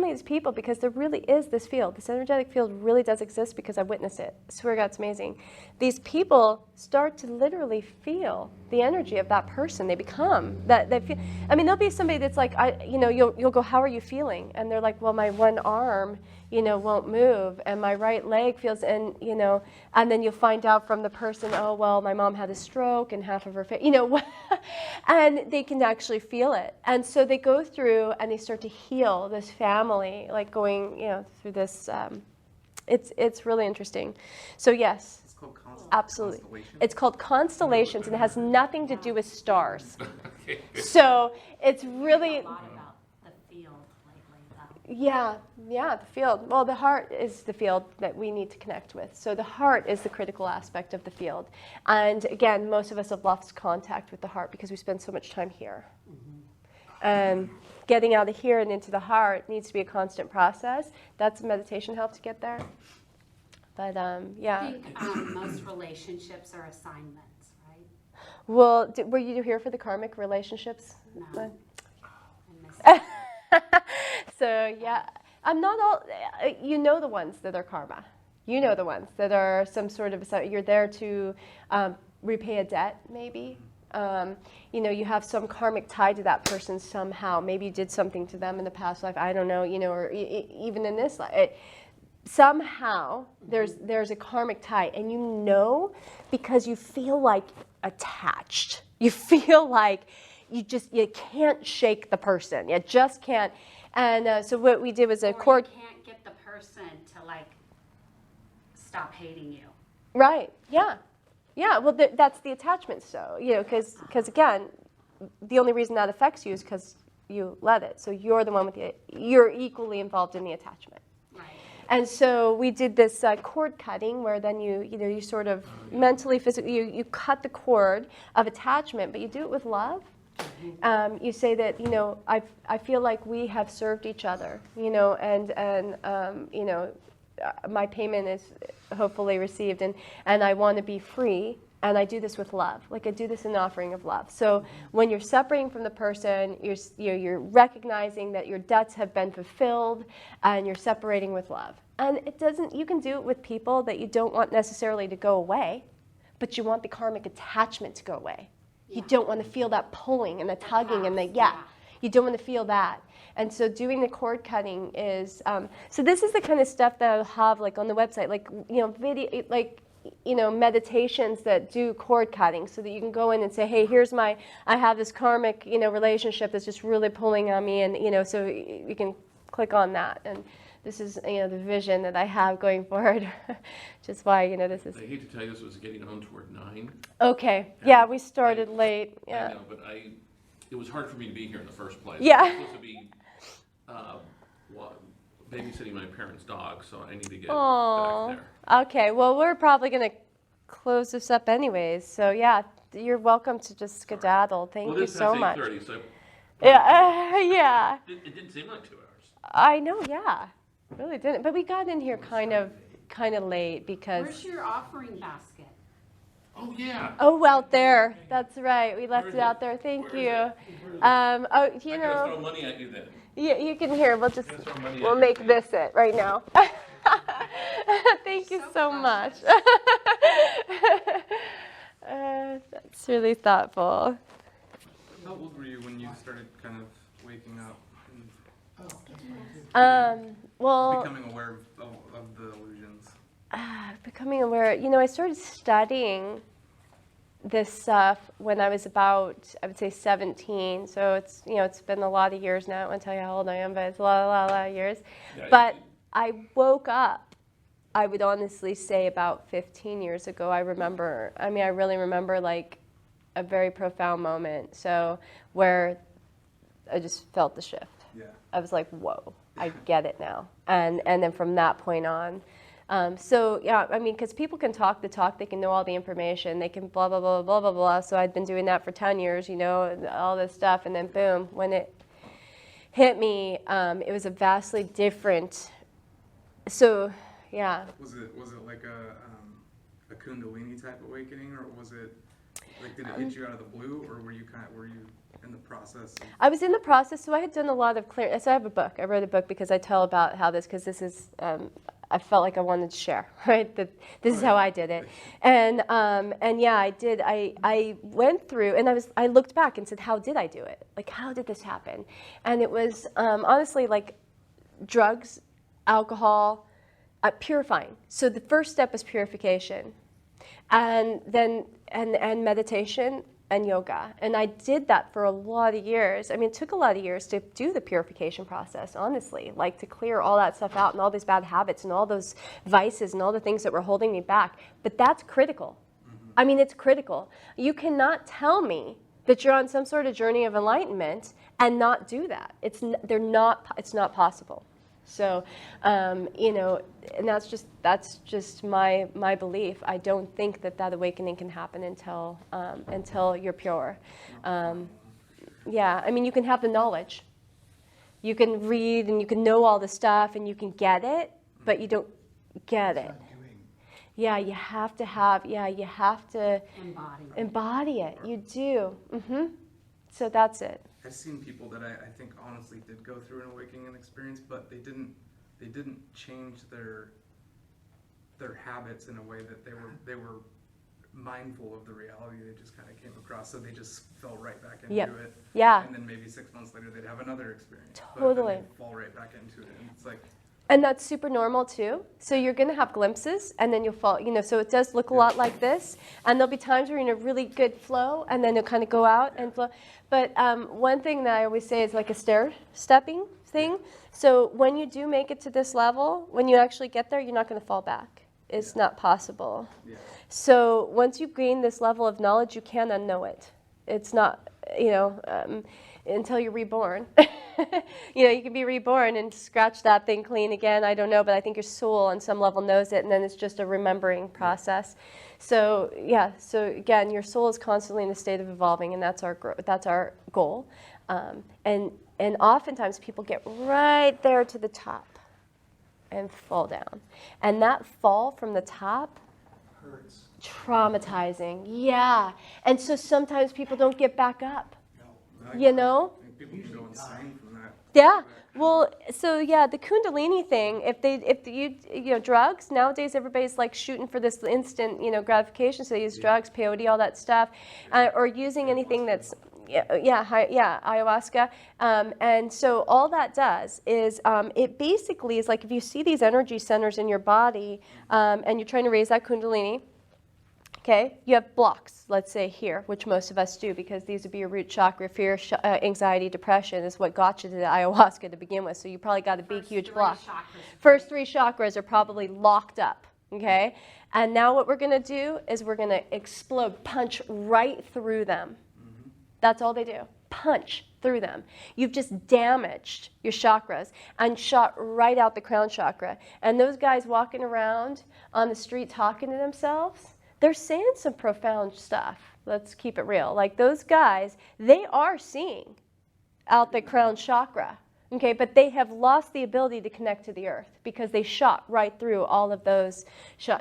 these people, because there really is this field, this energetic field really does exist, because I witnessed it. I swear to God, it's amazing. These people start to literally feel the energy of that person. They become that. They feel. I mean, there'll be somebody that's like, you'll go, how are you feeling? And they're like, well, my one arm, won't move, and my right leg feels, and then you'll find out from the person, oh, well, my mom had a stroke and half of her face, and they can actually feel it. And so they go through and they start to heal this family, like going, through this, it's really interesting. So yes, called Absolutely. Constellation? It's called constellations, and it has nothing to do with stars. Okay. So it's A really, lot about the field lately, though. yeah, the field. Well, the heart is the field that we need to connect with. So the heart is the critical aspect of the field. And again, most of us have lost contact with the heart because we spend so much time here. Getting out of here and into the heart needs to be a constant process. That's meditation help to get there. But I yeah. think most relationships are assignments, right? Well, were you here for the karmic relationships? No. I miss it. So yeah, I'm not all. You know the ones that are karma. You know the ones that are some sort of. You're there to repay a debt, maybe. You know, you have some karmic tie to that person somehow. Maybe you did something to them in the past life. I don't know. You know, or even in this life. Somehow there's a karmic tie, and you know because you feel like attached. You feel like you can't shake the person. You just can't. And so what we did was a Or cord. you can't get the person to like stop hating you. Right. Yeah. Yeah. Well, that's the attachment. So you know, because again, the only reason that affects you is because you let it. So you're the one with you're equally involved in the attachment. Right. And so we did this cord cutting where then you sort of mentally, physically, you cut the cord of attachment, but you do it with love. You say that, you know, I feel like we have served each other, you know, and you know, my payment is hopefully received, and I want to be free. And I do this with love. Like I do this in an offering of love. So when you're separating from the person, you're recognizing that your debts have been fulfilled, and you're separating with love. And it doesn't. You can do it with people that you don't want necessarily to go away, but you want the karmic attachment to go away. You don't want to feel that pulling and the tugging and the You don't want to feel that. And so doing the cord cutting is. So this is the kind of stuff that I'll have like on the website, like you know, video, like. You know, meditations that do cord cutting so that you can go in and say, hey, I have this karmic, you know, relationship that's just really pulling on me, and, you know, so you can click on that. And this is, you know, the vision that I have going forward, which is why, you know, this is. I hate to tell you this was getting on toward 9. Okay. Yeah, we started late. Yeah. I know, but it was hard for me to be here in the first place. Yeah. I was supposed to be babysitting my parents' dog, so I need to get Aww. back there. Okay, well, we're probably going to close this up anyways. So, yeah, you're welcome to just skedaddle. Thank you so much. Well, this is 8:30, so Yeah. it didn't seem like 2 hours. I know, yeah. Really didn't. But we got in here kind of late because. Where's your offering basket? Oh, yeah. Oh, out there. That's right. We left Where it is out it? there. Thank Where is you. it? Oh, I you gotta know. throw money at you then. You can hear. We'll just. Gotta throw money at We'll you. make this it right now. Thank you so much. That's really thoughtful. How old were you when you started kind of waking up and Well, becoming aware of the illusions? becoming aware. You know, I started studying this stuff when I was about, I would say, 17. So it's, you know, it's been a lot of years now. I won't tell you how old I am, but it's a lot of years. Yeah, But I woke up, I would honestly say about 15 years ago. I really remember like a very profound moment. So where I just felt the shift. Yeah. I was like, whoa, I get it now. And then from that point on, so yeah, I mean, because people can talk the talk, they can know all the information, they can blah, blah, blah, blah, blah, blah. So I'd been doing that for 10 years, you know, all this stuff. And then boom, when it hit me, it was a vastly different, so yeah. Was it like a Kundalini type awakening, or was it like, did it hit you out of the blue, or were you in the process? I was in the process, so I had done a lot of clear. So I have a book. I wrote a book because I tell about how this, because this is, I felt like I wanted to share, right? That this is how I did it, and yeah, I did. I went through, and I looked back and said, how did I do it? Like, how did this happen? And it was honestly like drugs, alcohol, purifying. So the first step is purification, and then and meditation. and yoga. And I did that for a lot of years. I mean, it took a lot of years to do the purification process, honestly, like to clear all that stuff out and all these bad habits and all those vices and all the things that were holding me back. But that's critical. I mean, it's critical. You cannot tell me that you're on some sort of journey of enlightenment and not do that. It's not possible. So, you know, and that's just my belief. I don't think that awakening can happen until you're pure. Yeah, I mean, you can have the knowledge. You can read and you can know all the stuff and you can get it, but you don't get it. Yeah, you have to embody it. You do. So that's it. I've seen people that I think honestly did go through an awakening experience, but they didn't change their habits in a way that they were mindful of the reality they just kind of came across, so they just fell right back into it. Yeah. And then maybe 6 months later they'd have another experience. Totally. But then they'd fall right back into it, and it's like. And that's super normal too. So you're going to have glimpses and then you'll fall, you know, so it does look a lot like this. And there'll be times where you're in a really good flow and then you'll kind of go out and flow. But one thing that I always say is like a stair-stepping thing. So when you do make it to this level, when you actually get there, you're not going to fall back. It's not possible. Yeah. So once you gain this level of knowledge, you can unknow it. It's not, you know, until you're reborn. You know, you can be reborn and scratch that thing clean again. I don't know, but I think your soul on some level knows it, and then it's just a remembering process. So yeah, so again, your soul is constantly in a state of evolving, and that's our goal. And oftentimes people get right there to the top and fall down, and that fall from the top Hurts. Traumatizing. Yeah, and so sometimes people don't get back up. No. You know. People can go insane from that. Yeah. Well, so yeah, the Kundalini thing. If you know, drugs nowadays, everybody's like shooting for this instant, you know, gratification. So they use drugs, peyote, all that stuff, or using anything that's ayahuasca. And so all that does is it basically is like if you see these energy centers in your body, and you're trying to raise that Kundalini. Okay, you have blocks, let's say here, which most of us do because these would be your root chakra. Fear, anxiety, depression is what got you to the ayahuasca to begin with. So you probably got a big, huge block. First 3 chakras are probably locked up, okay? And now what we're going to do is we're going to explode, punch right through them. That's all they do, punch through them. You've just damaged your chakras and shot right out the crown chakra. And those guys walking around on the street talking to themselves, they're saying some profound stuff. Let's keep it real. Like those guys, they are seeing out the crown chakra, okay? But they have lost the ability to connect to the earth because they shot right through all of those,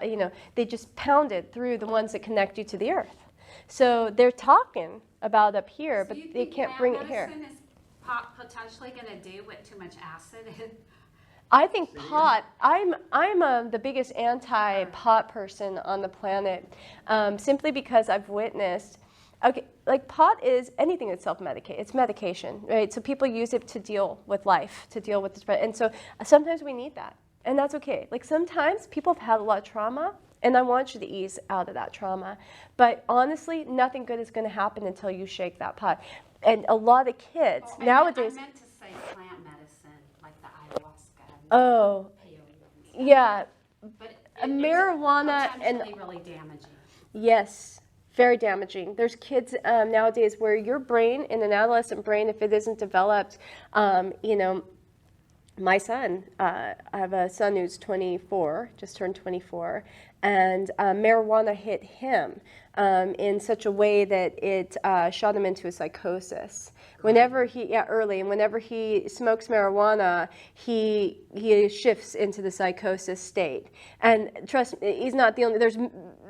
you know, they just pounded through the ones that connect you to the earth. So they're talking about up here, but they can't bring it here. So you think plant medicine is potentially going to do with too much acid? I think pot, I'm the biggest anti-pot person on the planet, simply because I've witnessed, okay, like pot is anything that's self-medicated. It's medication, right? So people use it to deal with life, to deal with the spread. And so sometimes we need that, and that's okay. Like sometimes people have had a lot of trauma, and I want you to ease out of that trauma. But honestly, nothing good is going to happen until you shake that pot. And a lot of kids nowadays. I meant to say plant medicine, like the ayahuasca. Oh, yeah. But marijuana and really damaging. Yes, very damaging. There's kids nowadays where your brain, in an adolescent brain, if it isn't developed, you know, my son, I have a son who's 24, just turned 24, and marijuana hit him in such a way that it shot him into a psychosis. Whenever early, and whenever he smokes marijuana, he shifts into the psychosis state. And trust me, he's not the only, there's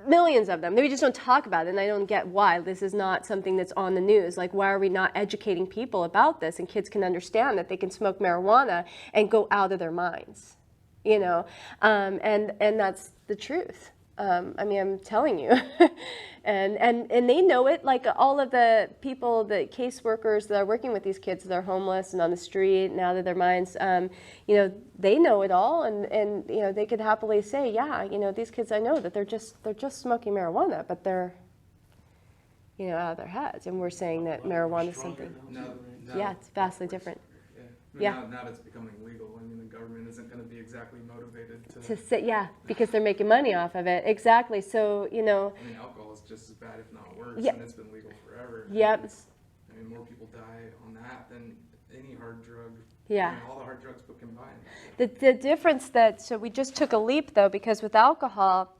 millions of them. We just don't talk about it, and I don't get why. This is not something that's on the news. Like, why are we not educating people about this? And kids can understand that they can smoke marijuana and go out of their minds, you know? And that's the truth. I mean, I'm telling you. and they know it, like all of the people, the caseworkers that are working with these kids that are homeless and on the street and out of their minds, you know, they know it all, and you know, they could happily say, yeah, you know, these kids, I know that they're just smoking marijuana, but they're out of their heads. And we're saying that marijuana is something. Yeah, it's vastly different. Yeah. But now that it's becoming legal, I mean, the government isn't going to be exactly motivated To say, yeah, because they're making money off of it. Exactly. So, I mean, alcohol is just as bad, if not worse, Yeah. and it's been legal forever. Yep. I mean, more people die on that than any hard drug. Yeah. I mean, all the hard drugs put combined. The difference so we just took a leap though, because with alcohol,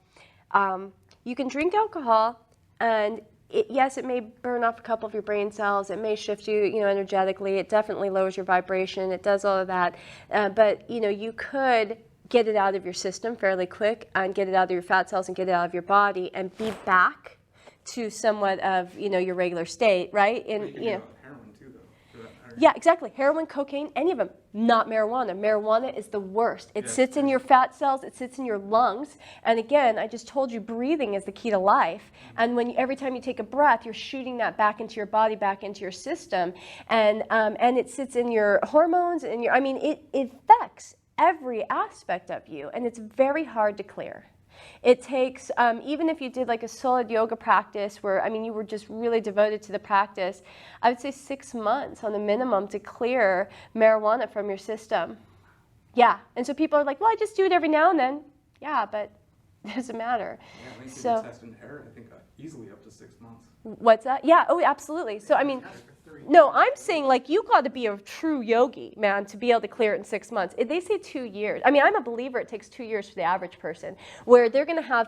you can drink alcohol and yes, it may burn off a couple of your brain cells. It may shift you, energetically. It definitely lowers your vibration. It does all of that. But, you could get it out of your system fairly quick and get it out of your fat cells and get it out of your body and be back to somewhat of, your regular state, right? But And, you can do heroin too, though. For that matter. yeah, exactly. Heroin, cocaine, any of them. Not marijuana. Marijuana is the worst. It Yeah, sits in your fat cells. It sits in your lungs. And again, I just told you, breathing is the key to life. And every time you take a breath, you're shooting that back into your body, back into your system, and it sits in your hormones and it affects every aspect of you, and it's very hard to clear. It takes, even if you did like a solid yoga practice where, you were just really devoted to the practice, I would say 6 months on the minimum to clear marijuana from your system. Yeah, and so people are like, well, I just do it every now and then. Yeah, but it doesn't matter. Yeah, I think So- people test in hair, I think easily up to 6 months. What's that? Yeah, oh, absolutely. So, no, I'm saying like you got to be a true yogi, man, to be able to clear it in 6 months. They say 2 years. I'm a believer it takes 2 years for the average person, where they're going to have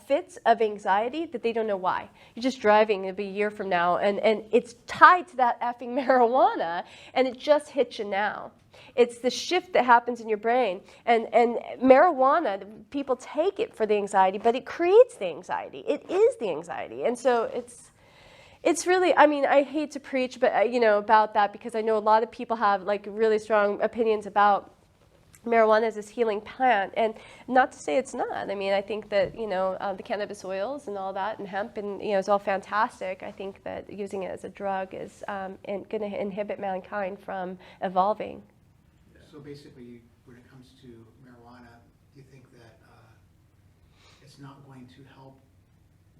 fits of anxiety that they don't know why. You're just driving, it'll be a year from now, and it's tied to that effing marijuana, and it just hits you now. It's the shift that happens in your brain. And marijuana, people take it for the anxiety, but it creates the anxiety. It is the anxiety. And so it's really, I hate to preach, but about that, because I know a lot of people have like really strong opinions about marijuana as this healing plant, and not to say it's not. I think that the cannabis oils and all that, and hemp, and is all fantastic. I think that using it as a drug is going to inhibit mankind from evolving. So basically, when it comes to marijuana, do you think that it's not going to help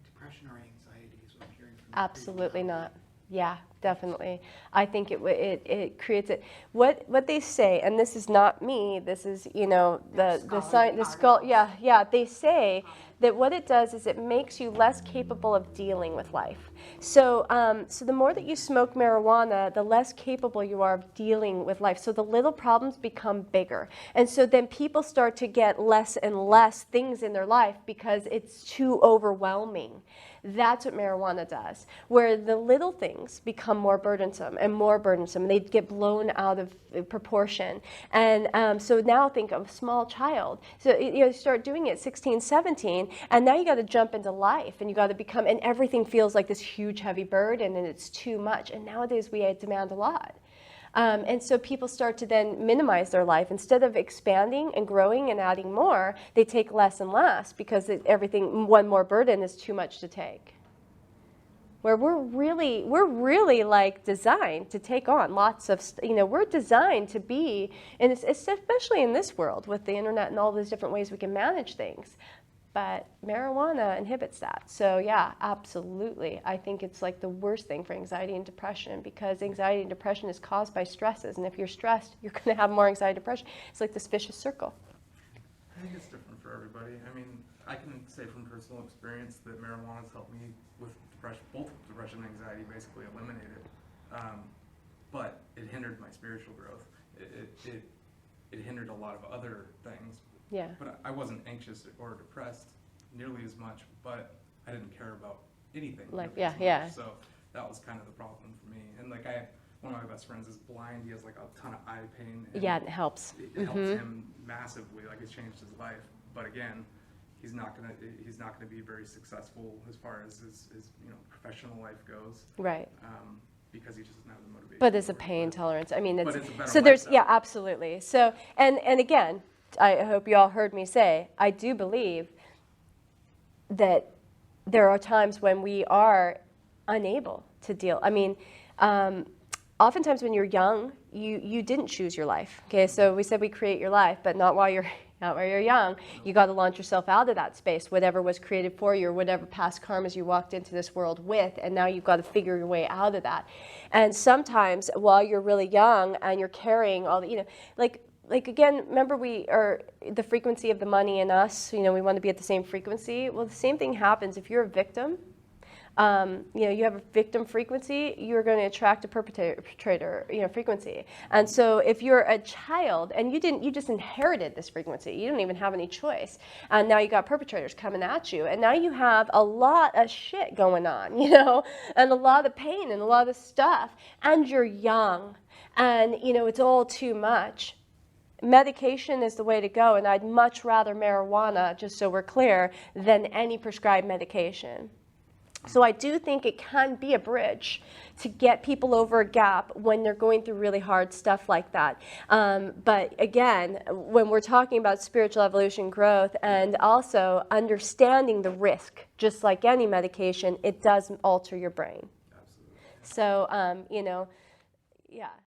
depression or anxiety, is what I'm hearing from you? Absolutely not. Yeah, definitely. I think it creates it. What they say, and this is not me. This is the science. The skull. Yeah. They say that what it does is it makes you less capable of dealing with life. So the more that you smoke marijuana, the less capable you are of dealing with life. So the little problems become bigger, and so then people start to get less and less things in their life because it's too overwhelming. That's what marijuana does, where the little things become more burdensome and more burdensome. They get blown out of proportion. And so now think of a small child. So you start doing it 16, 17, and now you got to jump into life, and you got to become, and everything feels like this huge heavy burden, and it's too much. And nowadays we demand a lot. And so people start to then minimize their life. Instead of expanding and growing and adding more, they take less and less because one more burden is too much to take. Where we're really like designed to take on lots of, we're designed to be, and it's especially in this world with the internet and all these different ways we can manage things. But marijuana inhibits that. So yeah, absolutely. I think it's like the worst thing for anxiety and depression, because anxiety and depression is caused by stresses. And if you're stressed, you're going to have more anxiety and depression. It's like this vicious circle. I think it's different for everybody. I can say from personal experience that marijuana has helped me with depression, both depression and anxiety, basically eliminated. But it hindered my spiritual growth. It hindered a lot of other things. Yeah. But I wasn't anxious or depressed nearly as much, but I didn't care about anything. Like, nearly as much. yeah. So that was kind of the problem for me. And like one of my best friends is blind. He has like a ton of eye pain. And Yeah, it helps. It helps him massively. Like it's changed his life. But again, he's not gonna be very successful as far as his professional life goes. Right. Because he just doesn't have the motivation. But it's a for it. pain tolerance. But it's a better so there's, lifestyle. yeah, absolutely. So, and again, I hope you all heard me say, I do believe that there are times when we are unable to deal. Oftentimes when you're young, you didn't choose your life. Okay, so we said we create your life, but not while you're Not while you're young. You got to launch yourself out of that space, whatever was created for you or whatever past karmas you walked into this world with, and now you've got to figure your way out of that. And sometimes while you're really young and you're carrying all the, like again, remember we are the frequency of the money in us, we want to be at the same frequency. Well, the same thing happens if you're a victim. You have a victim frequency, you're going to attract a perpetrator, frequency. And so if you're a child and you just inherited this frequency, you don't even have any choice. And now you got perpetrators coming at you. And now you have a lot of shit going on, and a lot of pain and a lot of stuff. And you're young and, it's all too much. Medication is the way to go. And I'd much rather marijuana, just so we're clear, than any prescribed medication. So I do think it can be a bridge to get people over a gap when they're going through really hard stuff like that. But again, when we're talking about spiritual evolution growth and also understanding the risk, just like any medication, it does alter your brain. Absolutely. So, yeah.